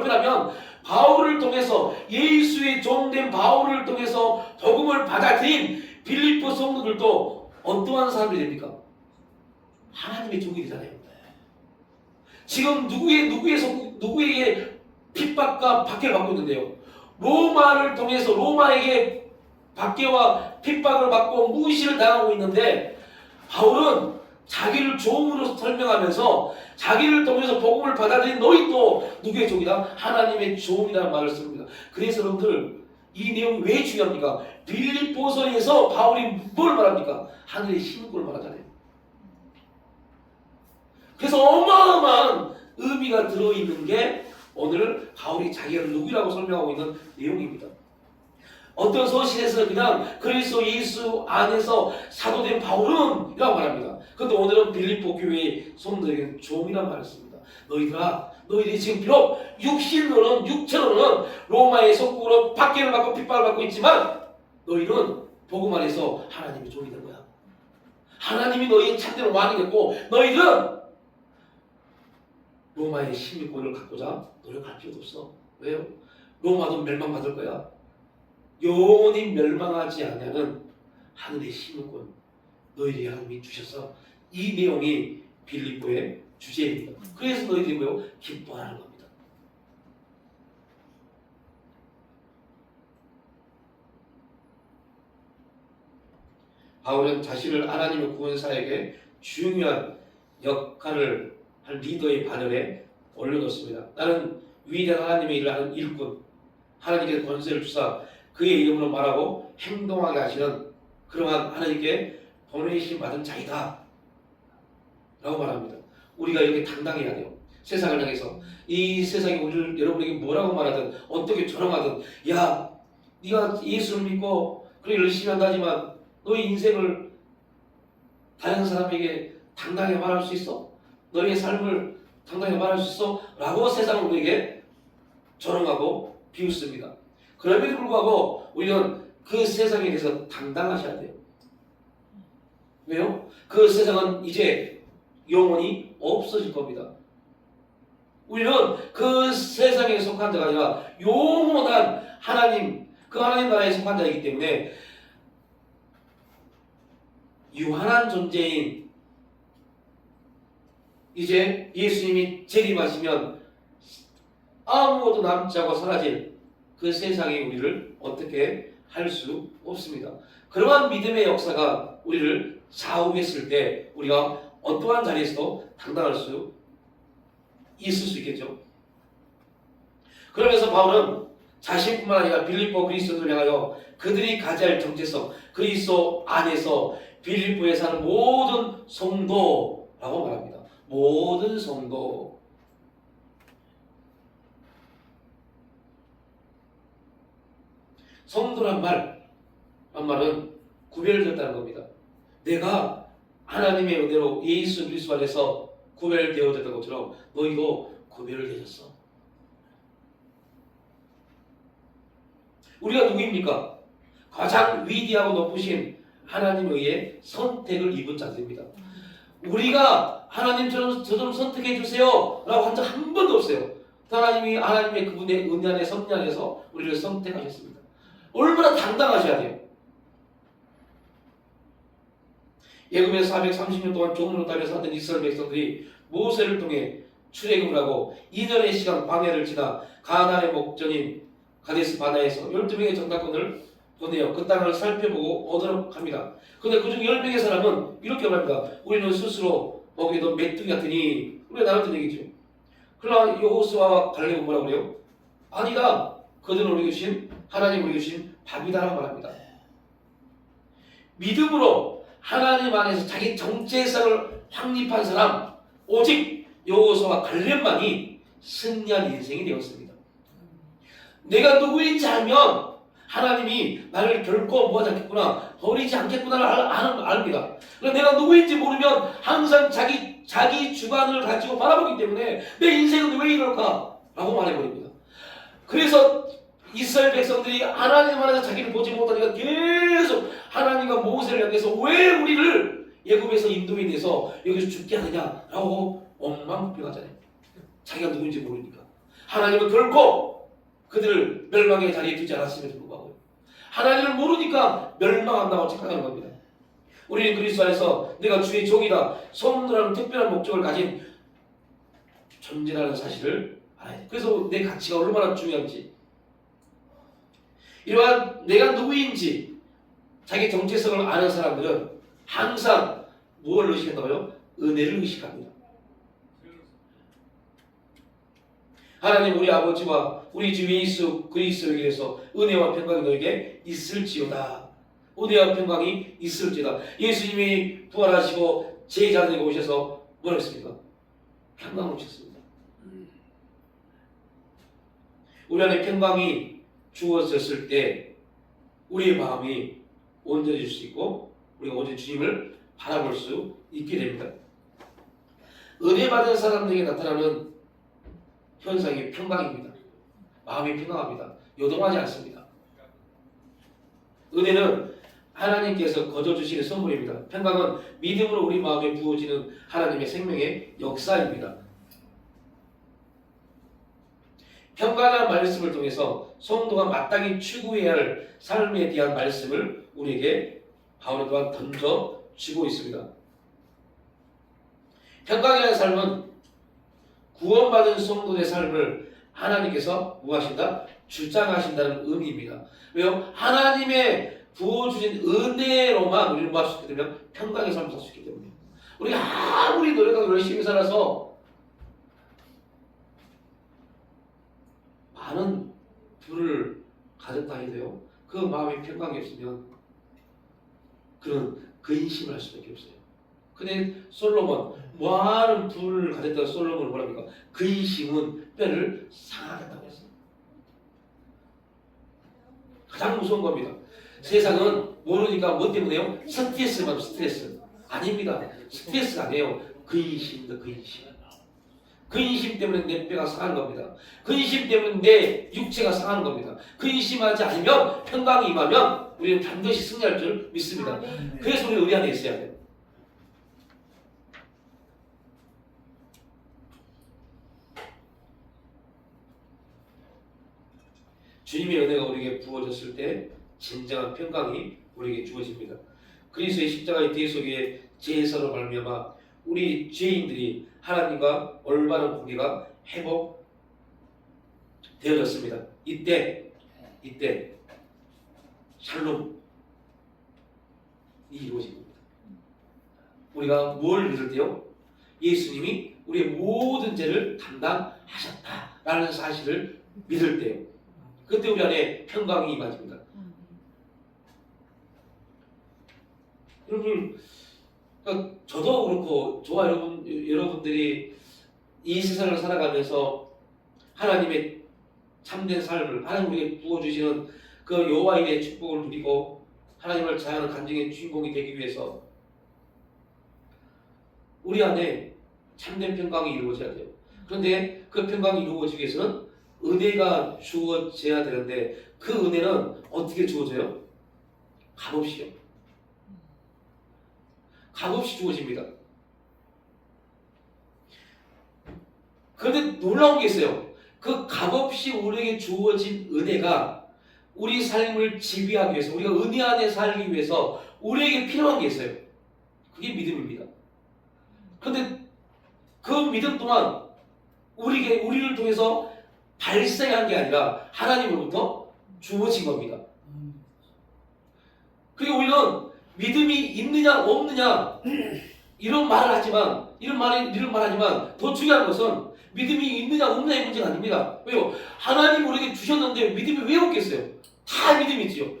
표현하면 바울을 통해서 예수의 종된 바울을 통해서 복음을 받아들인 빌립보 성도들도 어떠한 사람이 됩니까? 하나님의 종이 되잖아요. 지금 누구에게 핍박과 박해를 받고 있는데요. 로마를 통해서 로마에게 박해와 핍박을 받고 무시를 당하고 있는데 바울은 자기를 종으로 설명하면서 자기를 통해서 복음을 받아들인 너희 또 누구의 종이다? 하나님의 종이라는 말을 씁니다. 그래서 여러분들 이 내용이 왜 중요합니까? 빌립보서에서 바울이 뭘 말합니까? 하늘의 신국을 말하잖아요. 그래서 어마어마한 의미가 들어있는 게 오늘 바울이 자기가 누구라고 설명하고 있는 내용입니다. 어떤 서신에서 그냥 그리스도 예수 안에서 사도된 바울은 이라고 말합니다. 그런데 오늘은 빌립보 교회의 성도에게 종이란 말을 씁니다. 너희들이 지금 비록 육체로는 로마의 속국으로 박해를 받고 핍박을 받고 있지만 너희는 복음 안에서 하나님의 종이 된 거야. 하나님이 너희의 참된 왕이 됐고 너희들은 로마의 시민권을 갖고자 노력할 필요도 없어. 왜요? 로마도 멸망받을 거야. 영원히 멸망하지 않냐는 하늘의 시민권 너희들이 하나님이 주셔서 이 내용이 빌립보의 주제입니다. 그래서 너희들이 뭐요? 기뻐하는 겁니다. 바울은 자신을 하나님의 구원사에게 중요한 역할을 한 리더의 반열에 올려놓습니다. 나는 위대한 하나님의 일을 하는 일꾼, 하나님께서 권세를 주사 그의 이름으로 말하고 행동하게 하시는 그러한 하나님께 보내심 받은 자이다 라고 말합니다. 우리가 이렇게 당당해야 돼요. 세상을 향해서. 이 세상이 우리를 여러분에게 뭐라고 말하든 어떻게 조롱하든 야 네가 예수를 믿고 그래 열심히 한다지만 너의 인생을 다른 사람에게 당당히 말할 수 있어? 너의 삶을 당당히 말할 수 있어? 라고 세상은 우리에게 조롱하고 비웃습니다. 그럼에도 불구하고 우리는 그 세상에 대해서 당당하셔야 돼요. 왜요? 그 세상은 이제 영원히 없어질 겁니다. 우리는 그 세상에 속한 자가 아니라 영원한 하나님, 그 하나님 나라에 속한 자이기 때문에 유한한 존재인 이제 예수님이 재림하시면 아무것도 남지 않고 사라질 그 세상에 우리를 어떻게 할 수 없습니다. 그러한 믿음의 역사가 우리를 좌우했을 때 우리가 어떠한 자리에서도 당당할 수 있을 수 있겠죠. 그러면서 바울은 자신뿐만 아니라 빌립보 그리스도인을 향하여 그들이 가져야 할 정체성, 그리스도 안에서 빌립보에 사는 모든 성도라고 말합니다. 모든 성도. 성도란 말은 구별되었다는 겁니다. 내가 하나님의 은혜로 예수 그리스도 안에서 구별되어졌던 것처럼 너희도 구별되셨어. 우리가 누구입니까? 가장 위대하고 높으신 하나님에 의해 선택을 입은 자들입니다. 우리가 하나님 저좀 선택해 주세요 라고 한 적 한 번도 없어요. 하나님의 그분의 은혜 안에 섭리 안에서 우리를 선택하셨습니다. 얼마나 당당하셔야 돼요. 예굽에서 430년 동안 종으로 따라서 하던 이스라엘 백성들이 모세를 통해 출애굽을 하고 2년의 시간 광야를 지나 가나안의 목전인 가데스 바나에서 12명의 정탐꾼을 보내어 그 땅을 살펴보고 오도록 합니다. 그런데 그중 10명의 사람은 이렇게 말합니다. 우리는 스스로 보기에도 메뚜기 같으니 우리가 나눴던 얘기죠. 그러나 여호수아와 갈렙은 뭐라고 그래요? 아니다. 그들은 우리 주신 하나님 우리 주신 밥이다라고 말합니다. 믿음으로 하나님 안에서 자기 정체성을 확립한 사람 오직 여호수아와 갈렙만이 승리한 인생이 되었습니다. 내가 누구인지 알면 하나님이 나를 결코 뭐하지 않겠구나, 버리지 않겠구나를 압니다. 내가 누구인지 모르면 항상 자기 주관을 가지고 바라보기 때문에 내 인생은 왜 이럴까? 라고 말해버립니다. 그래서 이스라엘 백성들이 하나님 안에서 자기를 보지 못하니까 계속 하나님과 모세를 향해서 왜 우리를 애굽에서 인도인해서 여기서 죽게 하느냐라고 원망불평하잖아요. 자기가 누구인지 모르니까. 하나님은 결코 그들을 멸망의 자리에 두지 않았음에도 불구하고 하나님을 모르니까 멸망한다고 착각하는 겁니다. 우리는 그리스도 안에서 내가 주의 종이다, 성도라는 특별한 목적을 가진 존재라는 사실을 알아야 돼. 그래서 내 가치가 얼마나 중요한지, 이러한 내가 누구인지 자기 정체성을 아는 사람들은 항상 무엇을 의식한다고요? 은혜를 의식합니다. 하나님 우리 아버지와 우리 주 예수 그리스도에게서 은혜와 평강이 너에게 있을지어다. 은혜와 평강이 있을지어다. 예수님이 부활하시고 제자들에게 오셔서 뭐라 했습니까? 평강을 주셨습니다. 우리 안에 평강이 주어졌을 때 우리의 마음이 온전해질 수 있고 우리가 오직 주님을 바라볼 수 있게 됩니다. 은혜 받은 사람들에게 나타나는 현상이 평강입니다. 마음이 평강합니다. 요동하지 않습니다. 은혜는 하나님께서 거저 주시는 선물입니다. 평강은 믿음으로 우리 마음에 부어지는 하나님의 생명의 역사입니다. 평강한 말씀을 통해서 성도가 마땅히 추구해야 할 삶에 대한 말씀을 우리에게 바울 또한 던져주고 있습니다. 평강이라는 삶은 구원받은 성도의 삶을 하나님께서 무엇하신다? 주장하신다는 의미입니다. 왜요? 하나님의 부어주신 은혜로만 우리는 무엇할 수 있기 때문에 평강의 삶을 살 수 있기 때문에 우리가 아무리 노력하고 열심히 살아서 많은 부를 가졌다 해도요, 그 마음에 평강이 없으면 그런 근심을 할 수밖에 없어요. 근데 솔로몬, 많은 부를 가졌던 솔로몬을 뭐랍니까? 근심은 뼈를 상하겠다고 했어요. 가장 무서운 겁니다. 세상은 모르니까 뭐 때문에요? 스트레스만 스트레스. 아닙니다. 스트레스가 아니에요. 근심도 근심. 근심 때문에 내 뼈가 상하는 겁니다. 근심 때문에 내 육체가 상하는 겁니다. 근심하지 않으면, 평강이 임하면 우리는 반드시 승리할 줄 믿습니다. 그래서 우리 의리 안에 있어야 돼요. 주님의 은혜가 우리에게 부어졌을 때 진정한 평강이 우리에게 주어집니다. 그리스도의 십자가의 대속 속에 제사로 말미암아 우리 죄인들이 하나님과 올바른 관계가 회복되어졌습니다. 이때 샬롬이 이루어진 겁니다. 우리가 뭘 믿을 때요? 예수님이 우리의 모든 죄를 담당하셨다라는 사실을 믿을 때요. 그때 우리 안에 평강이 임해집니다. 여러분, 그러니까 저도 그렇고 저와 여러분들이 이 세상을 살아가면서 하나님의 참된 삶을, 하나님 우리에게 부어주시는 그 여호와의 축복을 누리고 하나님을 자하는 간증의 주인공이 되기 위해서 우리 안에 참된 평강이 이루어져야 돼요. 그런데 그 평강이 이루어지기 위해서는 은혜가 주어져야 되는데 그 은혜는 어떻게 주어져요? 값없이요. 값없이 주어집니다. 그런데 놀라운 게 있어요. 그 값없이 우리에게 주어진 은혜가 우리 삶을 지배하기 위해서, 우리가 은혜 안에 살기 위해서 우리에게 필요한 게 있어요. 그게 믿음입니다. 그런데 그 믿음 또한 우리를 통해서 발생한 게 아니라 하나님으로부터 주어진 겁니다. 그리고 우리는 믿음이 있느냐 없느냐 이런 말을 하지만 더 중요한 것은 믿음이 있느냐 없느냐의 문제가 아닙니다. 왜요? 하나님 우리에게 주셨는데 믿음이 왜 없겠어요? 다 믿음이지요.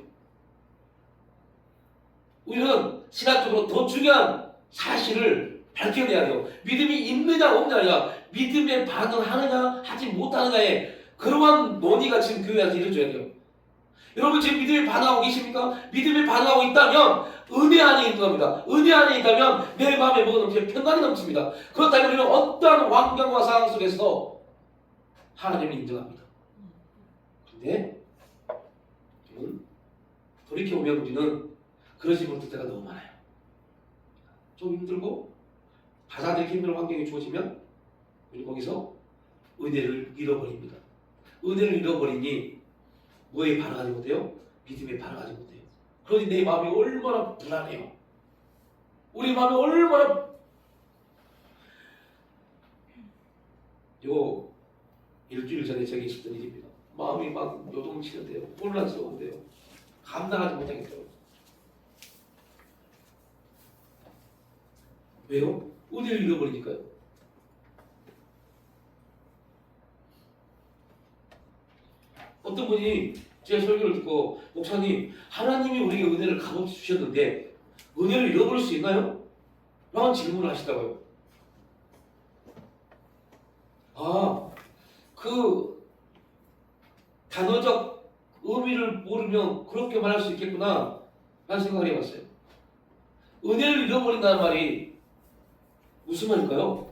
우리는 신학적으로 더 중요한 사실을 밝혀내야 돼요. 믿음이 있느냐 없느냐 아니라 믿음에 반응하느냐 하지 못하느냐의 그러한 논의가 지금 교회에서 이루어져야 돼요. 여러분 지금 믿음에 반응하고 계십니까? 믿음에 반응하고 있다면 은혜 안에 있는 겁니다. 은혜 안에 있다면 내 마음에 뭐가 넘치면 평강이 넘칩니다. 그렇다면 우리는 어떠한 환경과 상황 속에서 하나님을 인정합니다. 그런데 돌이켜보면 우리는 그러지 못할 때가 너무 많아요. 좀 힘들고 받아들이기 힘든 환경이 주어지면 우리 거기서 은혜를 잃어버립니다. 은혜를 잃어버리니 뭐에 반응하지 못해요? 믿음에 반응하지 못해요. 그러니 내 마음이 얼마나 불안해요. 우리 마음이 얼마나 요 일주일 전에 저기 있었던 일입니다. 마음이 막 요동치는데요. 혼란스러운데요. 감당하지 못하겠더라고요. 왜요? 은혜를 잃어버리니까요. 어떤 분이 제 설교를 듣고 목사님 하나님이 우리에게 은혜를 값없이 주셨는데 은혜를 잃어버릴 수 있나요? 라는 질문을 하시더라고요. 그 단어적 의미를 모르면 그렇게 말할 수 있겠구나 라는 생각을 해봤어요. 은혜를 잃어버린다는 말이 무슨 말일까요?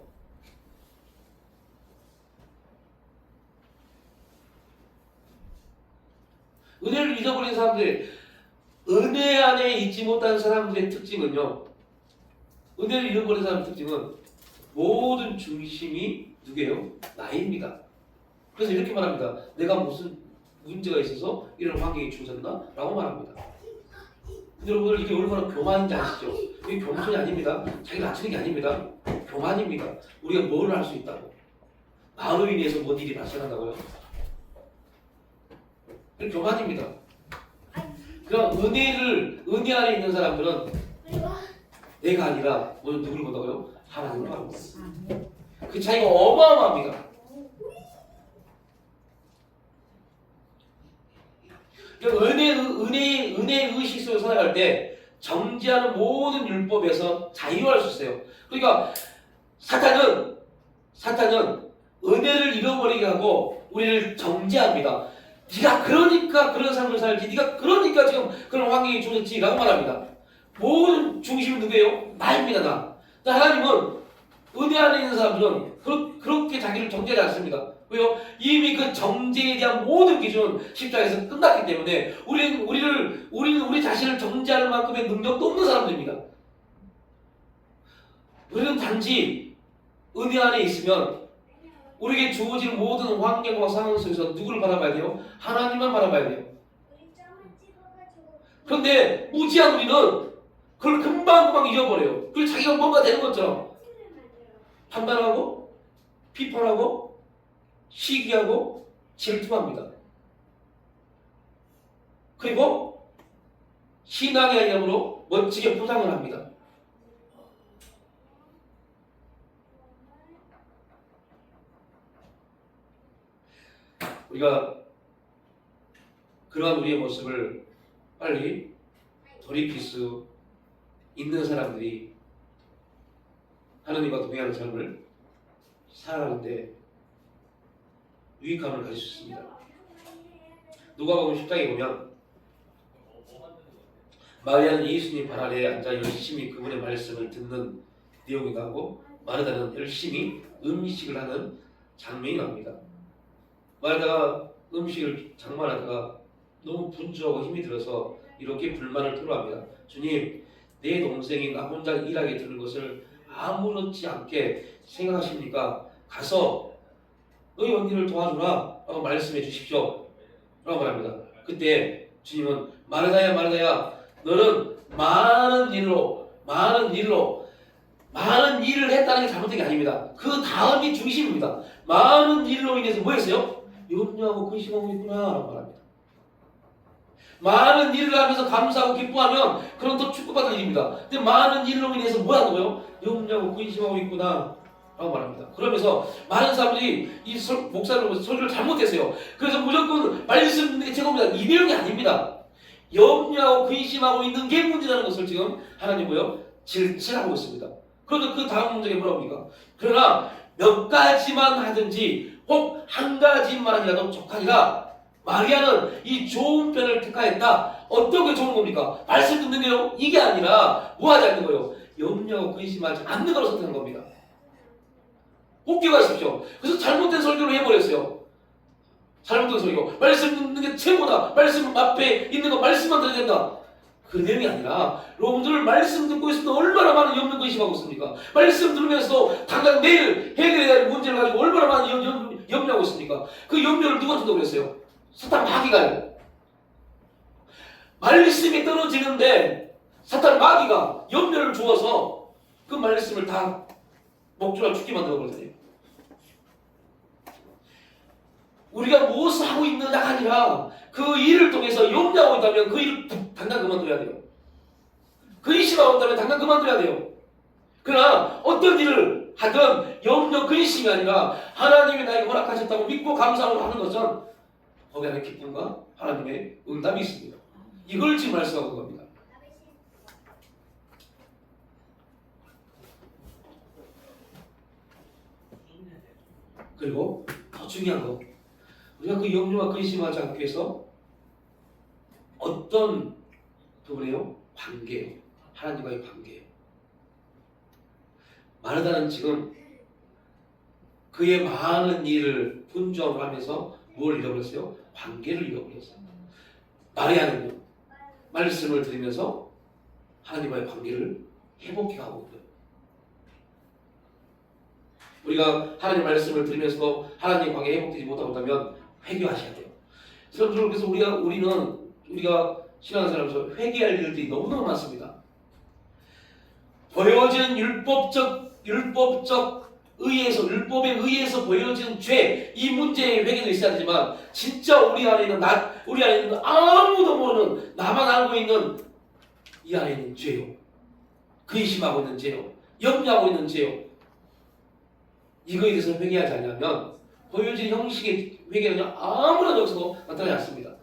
은혜를 잊어버린 사람들, 은혜 안에 있지 못한 사람들의 특징은요, 은혜를 잃어버린 사람의 특징은 모든 중심이 누구예요? 나입니다. 그래서 이렇게 말합니다. 내가 무슨 문제가 있어서 이런 환경이 주어졌나? 라고 말합니다. 근데 여러분들 이게 얼마나 교만인지 아시죠? 이게 겸손이 아닙니다. 자기를 낮추는 게 아닙니다. 교만입니다. 우리가 뭘 할 수 있다고? 나로 인해서 뭔 일이 발생한다고요? 그게 교만입니다. 그럼 은혜 안에 있는 사람들은 내가 아니라 오늘 누구를 본다고요? 하나님을 보는 거예요. 그 차이가 어마어마합니다. 은혜의 의식 속에 살아갈 때 정지하는 모든 율법에서 자유할 수 있어요. 그러니까 사탄은 은혜를 잃어버리게 하고 우리를 정지합니다. 네가 그러니까 그런 삶을 살지, 네가 그러니까 지금 그런 환경이 주어졌지라고 말합니다. 모든 중심은 누구예요? 나입니다. 나. 하나님은 은혜 안에 있는 사람들은 그렇게 자기를 정죄하지 않습니다. 왜요? 이미 그 정죄에 대한 모든 기준은 십자가에서 끝났기 때문에 우리는 우리 자신을 정죄할 만큼의 능력도 없는 사람들입니다. 우리는 단지 은혜 안에 있으면 우리에게 주어진 모든 환경과 상황 속에서 누구를 바라봐야 돼요? 하나님만 바라봐야 돼요. 그런데 무지한 우리는 그걸 금방 잊어버려요. 그리고 자기가 뭔가 되는 것처럼 판단하고 비판하고 시기하고 질투합니다. 그리고 신앙의 이름으로 멋지게 포장을 합니다. 우리가 그러한 우리의 모습을 빨리 돌이킬 수 있는 사람들이 하나님과 동행하는 삶을 살아가는데 유익함을 가질 수 있습니다. 누가복음 10장에 보면 마리아는 예수님 발 아래에 앉아 열심히 그분의 말씀을 듣는 내용이 나오고 마르다는 열심히 음식을 하는 장면이 나옵니다. 마르다가 음식을 장만하다가 너무 분주하고 힘이 들어서 이렇게 불만을 토로합니다. 주님, 내 동생이 나 혼자 일하게 두는 것을 아무렇지 않게 생각하십니까? 가서 너희 언니를 도와주라 라고 말씀해 주십시오 라고 말합니다. 그때 주님은 마르다야 마르다야, 너는 많은 일을 했다는 게 잘못된 게 아닙니다. 그 다음이 중심입니다. 많은 일로 인해서 뭐 했어요? 염려하고 근심하고 있구나 라고 말합니다. 많은 일을 하면서 감사하고 기뻐하면 그건 또 축복받을 일입니다. 근데 많은 일로 인해서 뭐 하는 거예요? 염려하고 근심하고 있구나 라고 말합니다. 그러면서 많은 사람들이 이 목사를 설교를 잘못했어요. 그래서 무조건 말씀 듣는 게 최고입니다. 이 내용이 아닙니다. 염려하고 근심하고 있는 게 문제라는 것을 지금 하나님 뭐요? 질하고 있습니다. 그런데 그 다음 문장에 뭐라고 합니까? 그러나 몇 가지만 하든지 혹 한 가지만 하니라도 족하니라. 마리아는 이 좋은 편을 택하였다. 어떤 게 좋은 겁니까? 말씀 듣는 게요? 이게 아니라 뭐 하지 않는 거예요? 염려하고 근심하지 않는 걸로 선택한 겁니다. 꼭 기억하십시오. 그래서 잘못된 설교를 해버렸어요. 잘못된 설교. 말씀 듣는 게 최고다. 말씀 앞에 있는 거 말씀만 들어야 된다. 그 내용이 아니라 여러분들 말씀 듣고 있을 때 얼마나 많은 염려 근심하고 있습니까? 말씀 들으면서 당장 내일 해결해야 할 문제를 가지고 얼마나 많은 염려하고 있습니까? 그 염려를 누가 준다고 그랬어요? 사탄 마귀가요. 말씀이 떨어지는데 사탄 마귀가 염려를 주어서 그 말씀을 다 목줄아 죽게 만들어버리잖아요. 우리가 무엇을 하고 있느냐가 아니라 그 일을 통해서 염려하고 있다면 그 일을 당장 그만둬야 돼요. 그 의심하고 있다면 당장 그만둬야 돼요. 그러나 어떤 일을 하든 염려 근심이 아니라 하나님이 나에게 허락하셨다고 믿고 감사하고 하는 것은 거기 안에 기쁨과 하나님의 응답이 있습니다. 이걸 지금 말씀하는 겁니다. 그리고 더 중요한 거, 우리가 그 염려와 근심하지 않기 위해서 어떤 부분이에요? 관계예요. 하나님과의 관계예요. 마르다는 지금 그의 많은 일을 분주함을 하면서 뭘 잃어버렸어요? 관계를 잃어버렸어요. 마리아는요, 말씀을 들으면서 하나님과의 관계를 회복해가고 있어요. 우리가 하나님 말씀을 들으면서도 하나님 관계 회복되지 못하고 있다면 회개하셔야 돼요. 그래서 우리가 신앙하는 사람에서 회개할 일들이 너무너무 많습니다. 보여지는 율법에 의해서 보여지는 죄, 이 문제의 회개도 있어야 되지만 진짜 우리 안에 있는 아무도 모르는 나만 알고 있는 이 안에 있는 죄요. 근심하고 있는 죄요. 염려하고 있는 죄요. 이거에 대해서 회개하지 않으면 보여지는 형식의 회개는 아무런 역사도 나타나지 않습니다.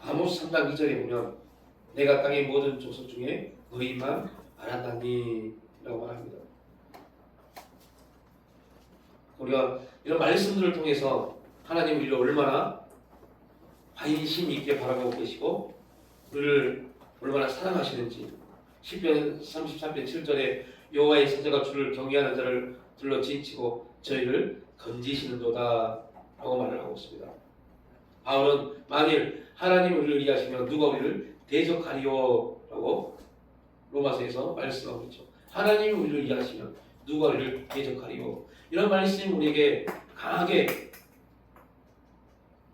아모스 3장 2절에 보면 내가 땅의 모든 족속 중에 너희만 알았나니 라고 말합니다. 우리가 이런 말씀들을 통해서 하나님 우리를 얼마나 관심 있게 바라보고 계시고 우리를 얼마나 사랑하시는지, 시편 33편 7절에 여호와의 사자가 주를 경외하는 자를 둘러 진치고 저희를 건지시는도다 라고 말을 하고 있습니다. 바울은 만일 하나님이 우리를 이해하시면 누가 우리를 대적하리요 라고 로마서에서 말씀하고 있죠. 하나님이 우리를 이해하시면 누가 우리를 대적하리요, 이런 말씀이 우리에게 강하게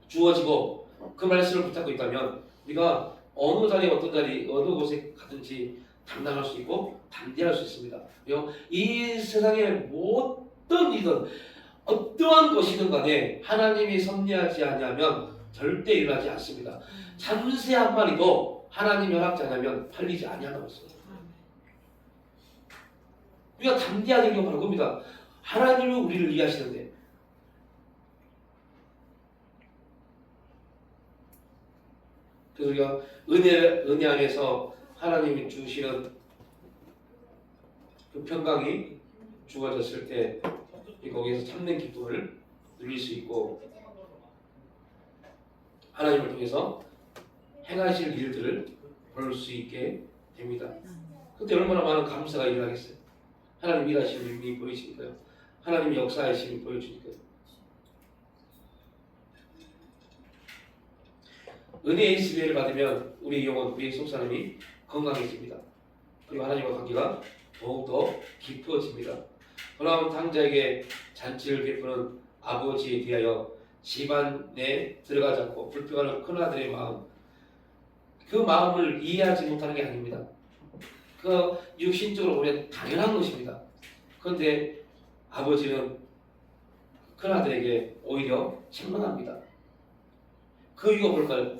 주어지고 그 말씀을 붙잡고 있다면 우리가 어느 자리 어느 곳에 가든지 당당할 수 있고 담대할 수 있습니다. 이 세상의 모든 일은 어떠한 것이든 간에 하나님이 섭리하지 않으면 절대 일어나지 않습니다. 참새 한 마리도 하나님이 허락지 않으면 팔리지 아니하는 것입니다. 우리가 담대하는 게 바로 그겁니다. 하나님이 우리를 이해하시는데, 그래서 우리가 은혜 안에서 하나님이 주시는 그 평강이 주어졌을 때 거기에서 참는 기쁨을 누릴 수 있고 하나님을 통해서 행하실 일들을 볼 수 있게 됩니다. 그때 얼마나 많은 감사가 일어나겠어요. 하나님 일하시는 힘이 보이시니까요. 하나님 역사하심이 보여주니까요. 은혜의 지배를 받으면 우리 영혼, 우리 속사람이 건강해집니다. 그리고 하나님과 관계가 더욱더 깊어집니다. 돌아온 탕자에게 잔치를 베푸는 아버지에 대하여 집안 내 들어가지 않고 불평하는 큰아들의 마음, 그 마음을 이해하지 못하는 게 아닙니다. 그 육신적으로 보면 당연한 것입니다. 그런데 아버지는 큰아들에게 오히려 책망합니다. 그 이유가 뭘까요?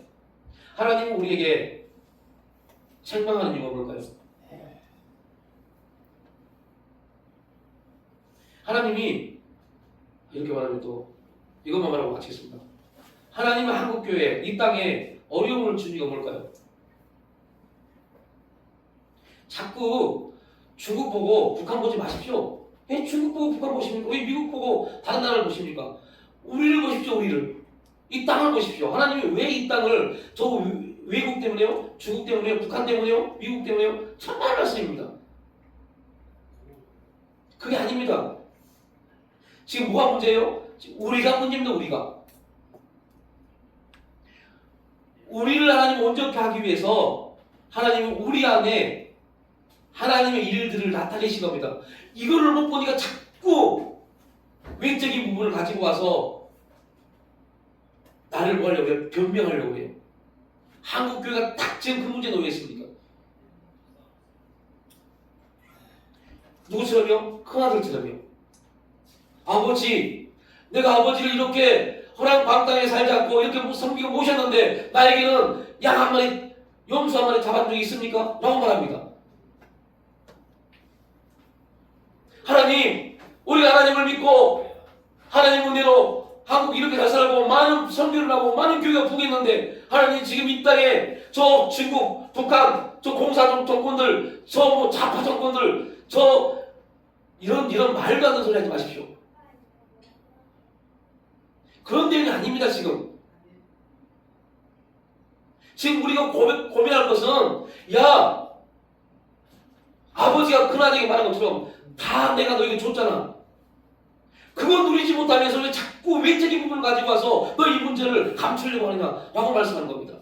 하나님은 우리에게 책망하는 이유가 뭘까요? 하나님이 이렇게 말하면 또 이것만 말하고 마치겠습니다. 하나님은 한국교회 이 땅에 어려움을 준 이유가 뭘까요? 자꾸 중국 보고 북한 보지 마십시오. 왜 중국 보고 북한 보십니까? 왜 미국 보고 다른 나라를 보십니까? 우리를 보십시오. 우리를. 이 땅을 보십시오. 하나님이 왜 이 땅을 저 외국 때문에요? 중국 때문에요? 북한 때문에요? 미국 때문에요? 천만 말씀입니다. 그게 아닙니다. 지금 뭐가 문제예요? 지금 우리가 문제입니다. 우리를 하나님 온전케 하기 위해서 하나님은 우리 안에 하나님의 일들을 나타내신 겁니다. 이거를 못 보니까 자꾸 외적인 부분을 가지고 와서 나를 뭐 하려고 해요? 변명하려고 해요. 한국교회가 딱 지금 그 문제에 놓여 있습니까? 누구처럼요? 큰아들처럼요. 아버지, 내가 아버지를 이렇게 허랑방탕에 살지 않고 이렇게 섬기고 모셨는데 나에게는 양 한 마리, 염소 한 마리 잡아준 적이 있습니까? 라고 말합니다. 하나님, 우리가 하나님을 믿고 하나님 은혜로 한국 이렇게 잘 살고 많은 선교를 하고 많은 교회가 부겠는데 하나님 지금 이 땅에 저 중국, 북한, 저 공사 정권들, 저 뭐 좌파 정권들, 저 이런 말도 안 되는 소리 하지 마십시오. 그런 내용이 아닙니다. 지금 우리가 고민할 것은 야 아버지가 큰아들에게 말한 것처럼 다 내가 너에게 줬잖아. 그건 누리지 못하면서 왜 자꾸 외적인 부분을 가지고 와서 너 이 문제를 감추려고 하느냐 라고 말씀하는 겁니다.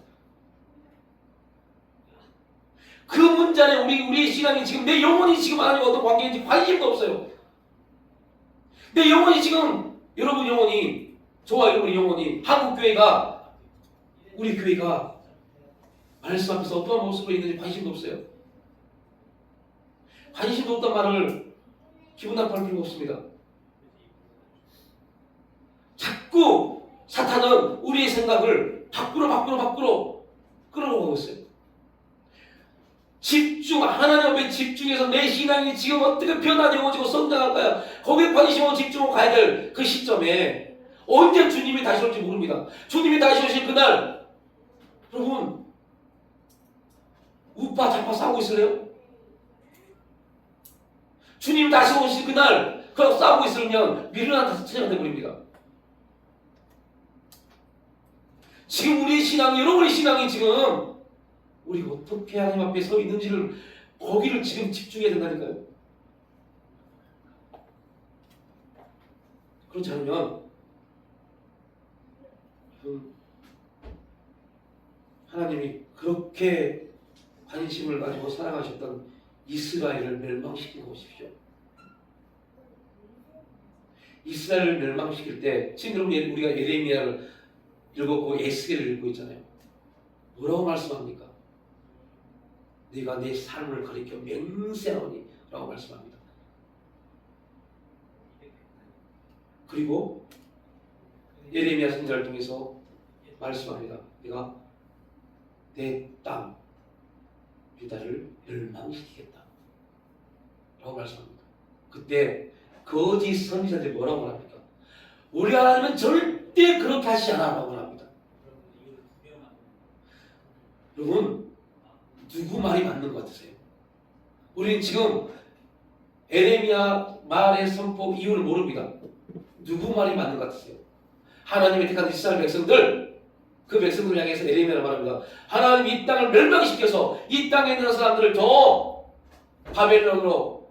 그 문제 안에 우리의 신앙이 지금 내 영혼이 지금 하나님과 어떤 관계인지 관심도 없어요. 내 영혼이 지금 여러분 영혼이 저와 여러분의 영혼이 한국교회가 우리 교회가 말씀 앞에서 어떠한 모습으로 있는지 관심도 없어요. 관심도 없단 말을 기분 나빠할 필요가 없습니다. 자꾸 사탄은 우리의 생각을 밖으로 끌어오고 있어요. 하나님 앞에 집중해서 내 신앙이 지금 어떻게 변화되어지고 성장할까요? 거기에 관심하고 집중하고 가야 될 그 시점에 언제 주님이 다시 올지 모릅니다. 주님이 다시 오실 그날 여러분 우파 좌파 싸우고 있을래요? 주님 다시 오실 그날 그렇게 싸우고 있으면 미련한 다섯 체제가 되어버립니다. 지금 우리의 신앙이 여러분의 신앙이 지금 우리가 어떻게 하나님 앞에 서 있는지를 거기를 지금 집중해야 된다니까요. 그렇지 않으면 하나님이 그렇게 관심을 가지고 사랑하셨던 이스라엘을 멸망시키고 오십시오. 이스라엘을 멸망시킬 때 지금 여러분 우리가 예레미야를 읽었고 에스겔을 읽고 있잖아요. 뭐라고 말씀합니까? 네가 내 삶을 가리켜 맹세하노니 라고 말씀합니다. 그리고 예레미야 선지자를 통해서 말씀합니다. 네가 내 땅 유다를 멸망시키겠다 라고 말씀합니다. 그때 거짓 선지자들이 뭐라고 말합니까? 우리 하나님은 절대 그렇게 하시지 않아 라고 말합니다. 여러분 누구 말이 맞는 것 같으세요? 우리는 지금 에레미야 말의 선포 이유를 모릅니다. 누구 말이 맞는 것 같으세요? 하나님의 택한 이스라엘 백성들 그 백성들을 향해서 에레미야를 말합니다. 하나님 이 땅을 멸망시켜서 이 땅에 있는 사람들을 더 바벨론으로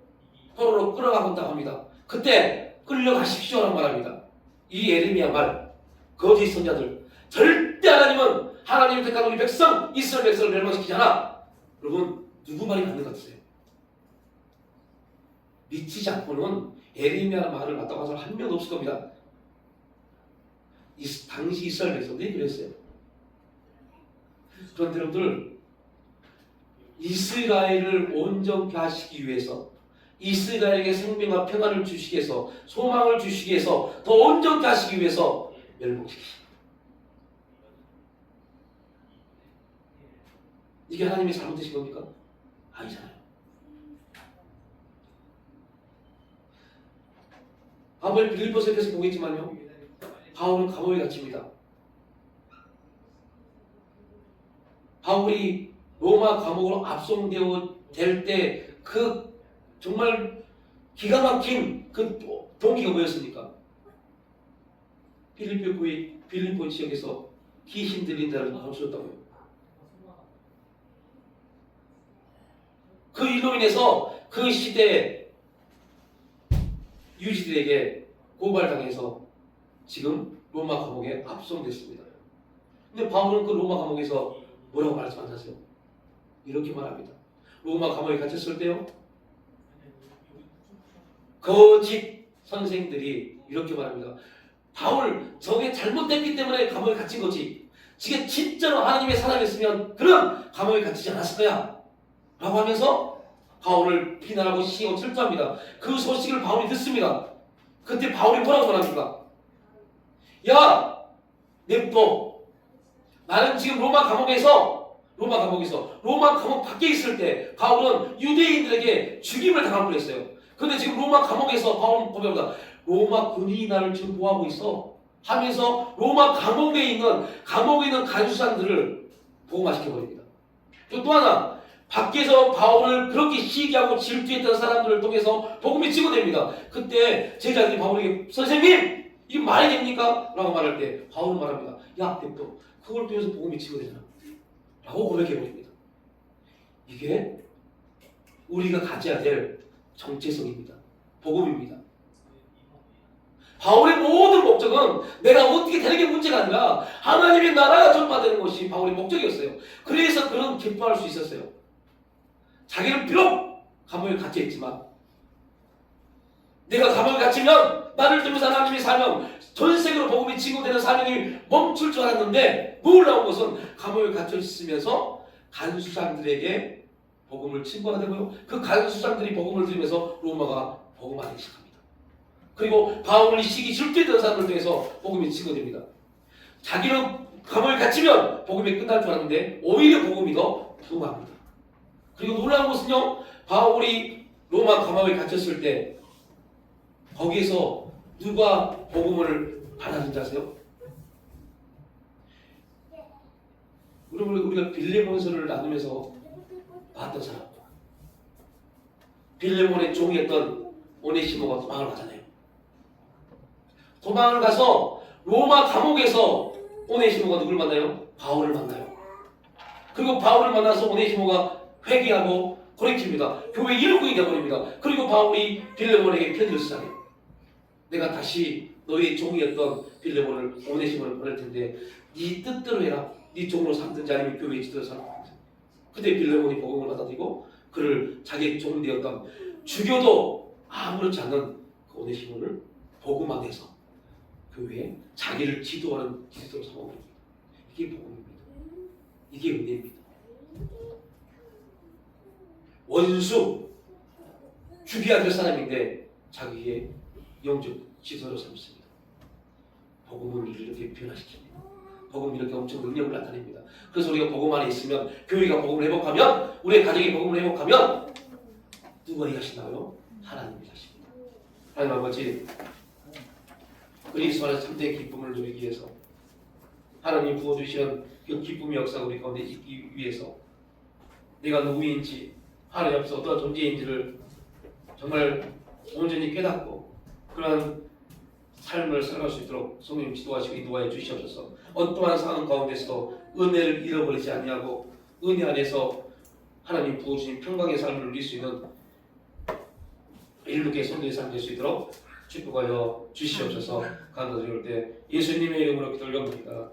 포로로 끌어가본다고 합니다. 그때 끌려가십시오 라고 말합니다. 이 에레미야 말 거짓 선자들 절대 하나님은 하나님의 택한 우리 백성 이스라엘 백성을 멸망시키지 않아. 여러분 누구 말이 맞는 것 같으세요? 미치지 않고는 에레미야 말을 맞다고 하는 사람 한 명도 없을 겁니다. 당시 이스라엘 백성들이 그랬어요. 그런데 여러분들 이스라엘을 온전케 하시기 위해서 이스라엘에게 생명과 평안을 주시기 위해서 소망을 주시기 위해서 더 온전케 하시기 위해서 멸망시키십니다. 이게 하나님이 잘못되신 겁니까? 아니잖아요. 바울 빌립보서에서 보겠지만요. 바울은 감옥에 갇힙니다. 바울이 로마 감옥으로 압송되어 될 때 그 정말 기가 막힌 그 동기가 뭐였습니까? 빌립보 지역에서 귀신 들린 자를 감수했다고요. 그 일로 인해서 그 시대 유지들에게 고발당해서 지금 로마 감옥에 압송됐습니다. 근데 바울은 그 로마 감옥에서 뭐라고 말씀하셨어요? 이렇게 말합니다. 로마 감옥에 갇혔을 때요, 거짓 선생들이 이렇게 말합니다. 바울 저게 잘못됐기 때문에 감옥에 갇힌 거지, 저게 진짜로 하나님의 사람이었으면 그런 감옥에 갇히지 않았을 거야 라고 하면서 바울을 비난하고 시기하고 질투합니다. 그 소식을 바울이 듣습니다. 그때 바울이 뭐라고 말합니까? 야, 냅둬. 나는 지금 로마 감옥 밖에 있을 때 바울은 유대인들에게 죽임을 당할 뻔했어요. 근데 지금 로마 감옥에서 바울은 고백합니다. 로마 군인이 나를 지금 보호하고 있어 하면서 로마 감옥에 있는 간수사들을 복음화시켜버립니다. 또 하나, 밖에서 바울을 그렇게 시기하고 질투했던 사람들을 통해서 복음이 증거됩니다. 그때 제자들이 바울에게 선생님, 이게 말이 됩니까? 라고 말할 때 바울은 말합니다. 야, 냅둬. 그걸 통해서 복음이 증거되잖아 라고 고백해버립니다. 이게 우리가 가져야 될 정체성입니다. 복음입니다. 바울의 모든 목적은 내가 어떻게 되는 게 문제가 아니라 하나님의 나라가 전파되는 것이 바울의 목적이었어요. 그래서 그런 기뻐할 수 있었어요. 자기는 비록 감옥에 갇혀있지만, 내가 감옥에 갇히면 나를 통해서 하나님의 사명, 전 세계로 복음이 증거되는 사명이 멈출 줄 알았는데, 놀라운 것은 감옥에 갇혀 있으면서 간수장들에게 복음을 증거하게 되고요, 그 간수장들이 복음을 들으면서 로마가 복음하기 시작합니다. 그리고 바울이 시기 질투했던 사람들 중에서 복음이 증거됩니다. 자기는 감옥에 갇히면 복음이 끝날 줄 알았는데 오히려 복음이 더 부흥합니다. 그리고 놀라운 것은요, 바울이 로마 감옥에 갇혔을 때 거기에서 누가 복음을 받아들인지 아세요? 우리가 빌레몬서를 나누면서 봤던 사람, 빌레몬의 종이었던 오네시모가 도망을 가잖아요. 도망을 가서 로마 감옥에서 오네시모가 누굴 만나요? 바울을 만나요. 그리고 바울을 만나서 오네시모가 회개하고 돌이킵니다. 교회 일꾼이 되어버립니다. 그리고 바울이 빌레몬에게 편지를 쓰잖아요. 내가 다시 너의 종이었던 빌레몬을, 오네시모를 보낼 텐데 네 뜻대로 해라. 네 종으로 삼든지 아니면 교회의 지도로 삼든지. 그때 빌레몬이 복음을 받아들이고 그를 자기의 종 되었던, 죽여도 아무렇지 않은 그 오네시모를 복음 안에서 교회에 자기를 지도하는 지도로 삼아버립니다. 이게 복음입니다. 이게 은혜입니다. 원수, 죽여야 될 사람인데 자기의 영적 지도로 삼습니다. 복음은 우리를 이렇게 변화시킵니다. 복음은 이렇게 엄청 능력을 나타냅니다. 그래서 우리가 복음 안에 있으면, 교회가 복음을 회복하면, 우리의 가정이 복음을 회복하면 누가 일하신다고요? 하나님이 하십니다. 하나님 아버지, 그리스도 안에서 참된 기쁨을 누리기 위해서, 하나님 부어주시는 그 기쁨의 역사가 우리 가운데 있기 위해서 내가 누구인지, 하나님 앞에서 어떠한 존재인지를 정말 온전히 깨닫고 그러한 삶을 살아갈 수 있도록 성령 지도하시고 인도하여 주시옵소서. 어떠한 상황 가운데서도 은혜를 잃어버리지 아니하고 은혜 안에서 하나님 부어주신 평강의 삶을 누릴 수 있는 일룩의 성도의 삶 될 수 있도록 축복하여 주시옵소서. 간절히 올 때 예수님의 이름으로 기도를 올립니다.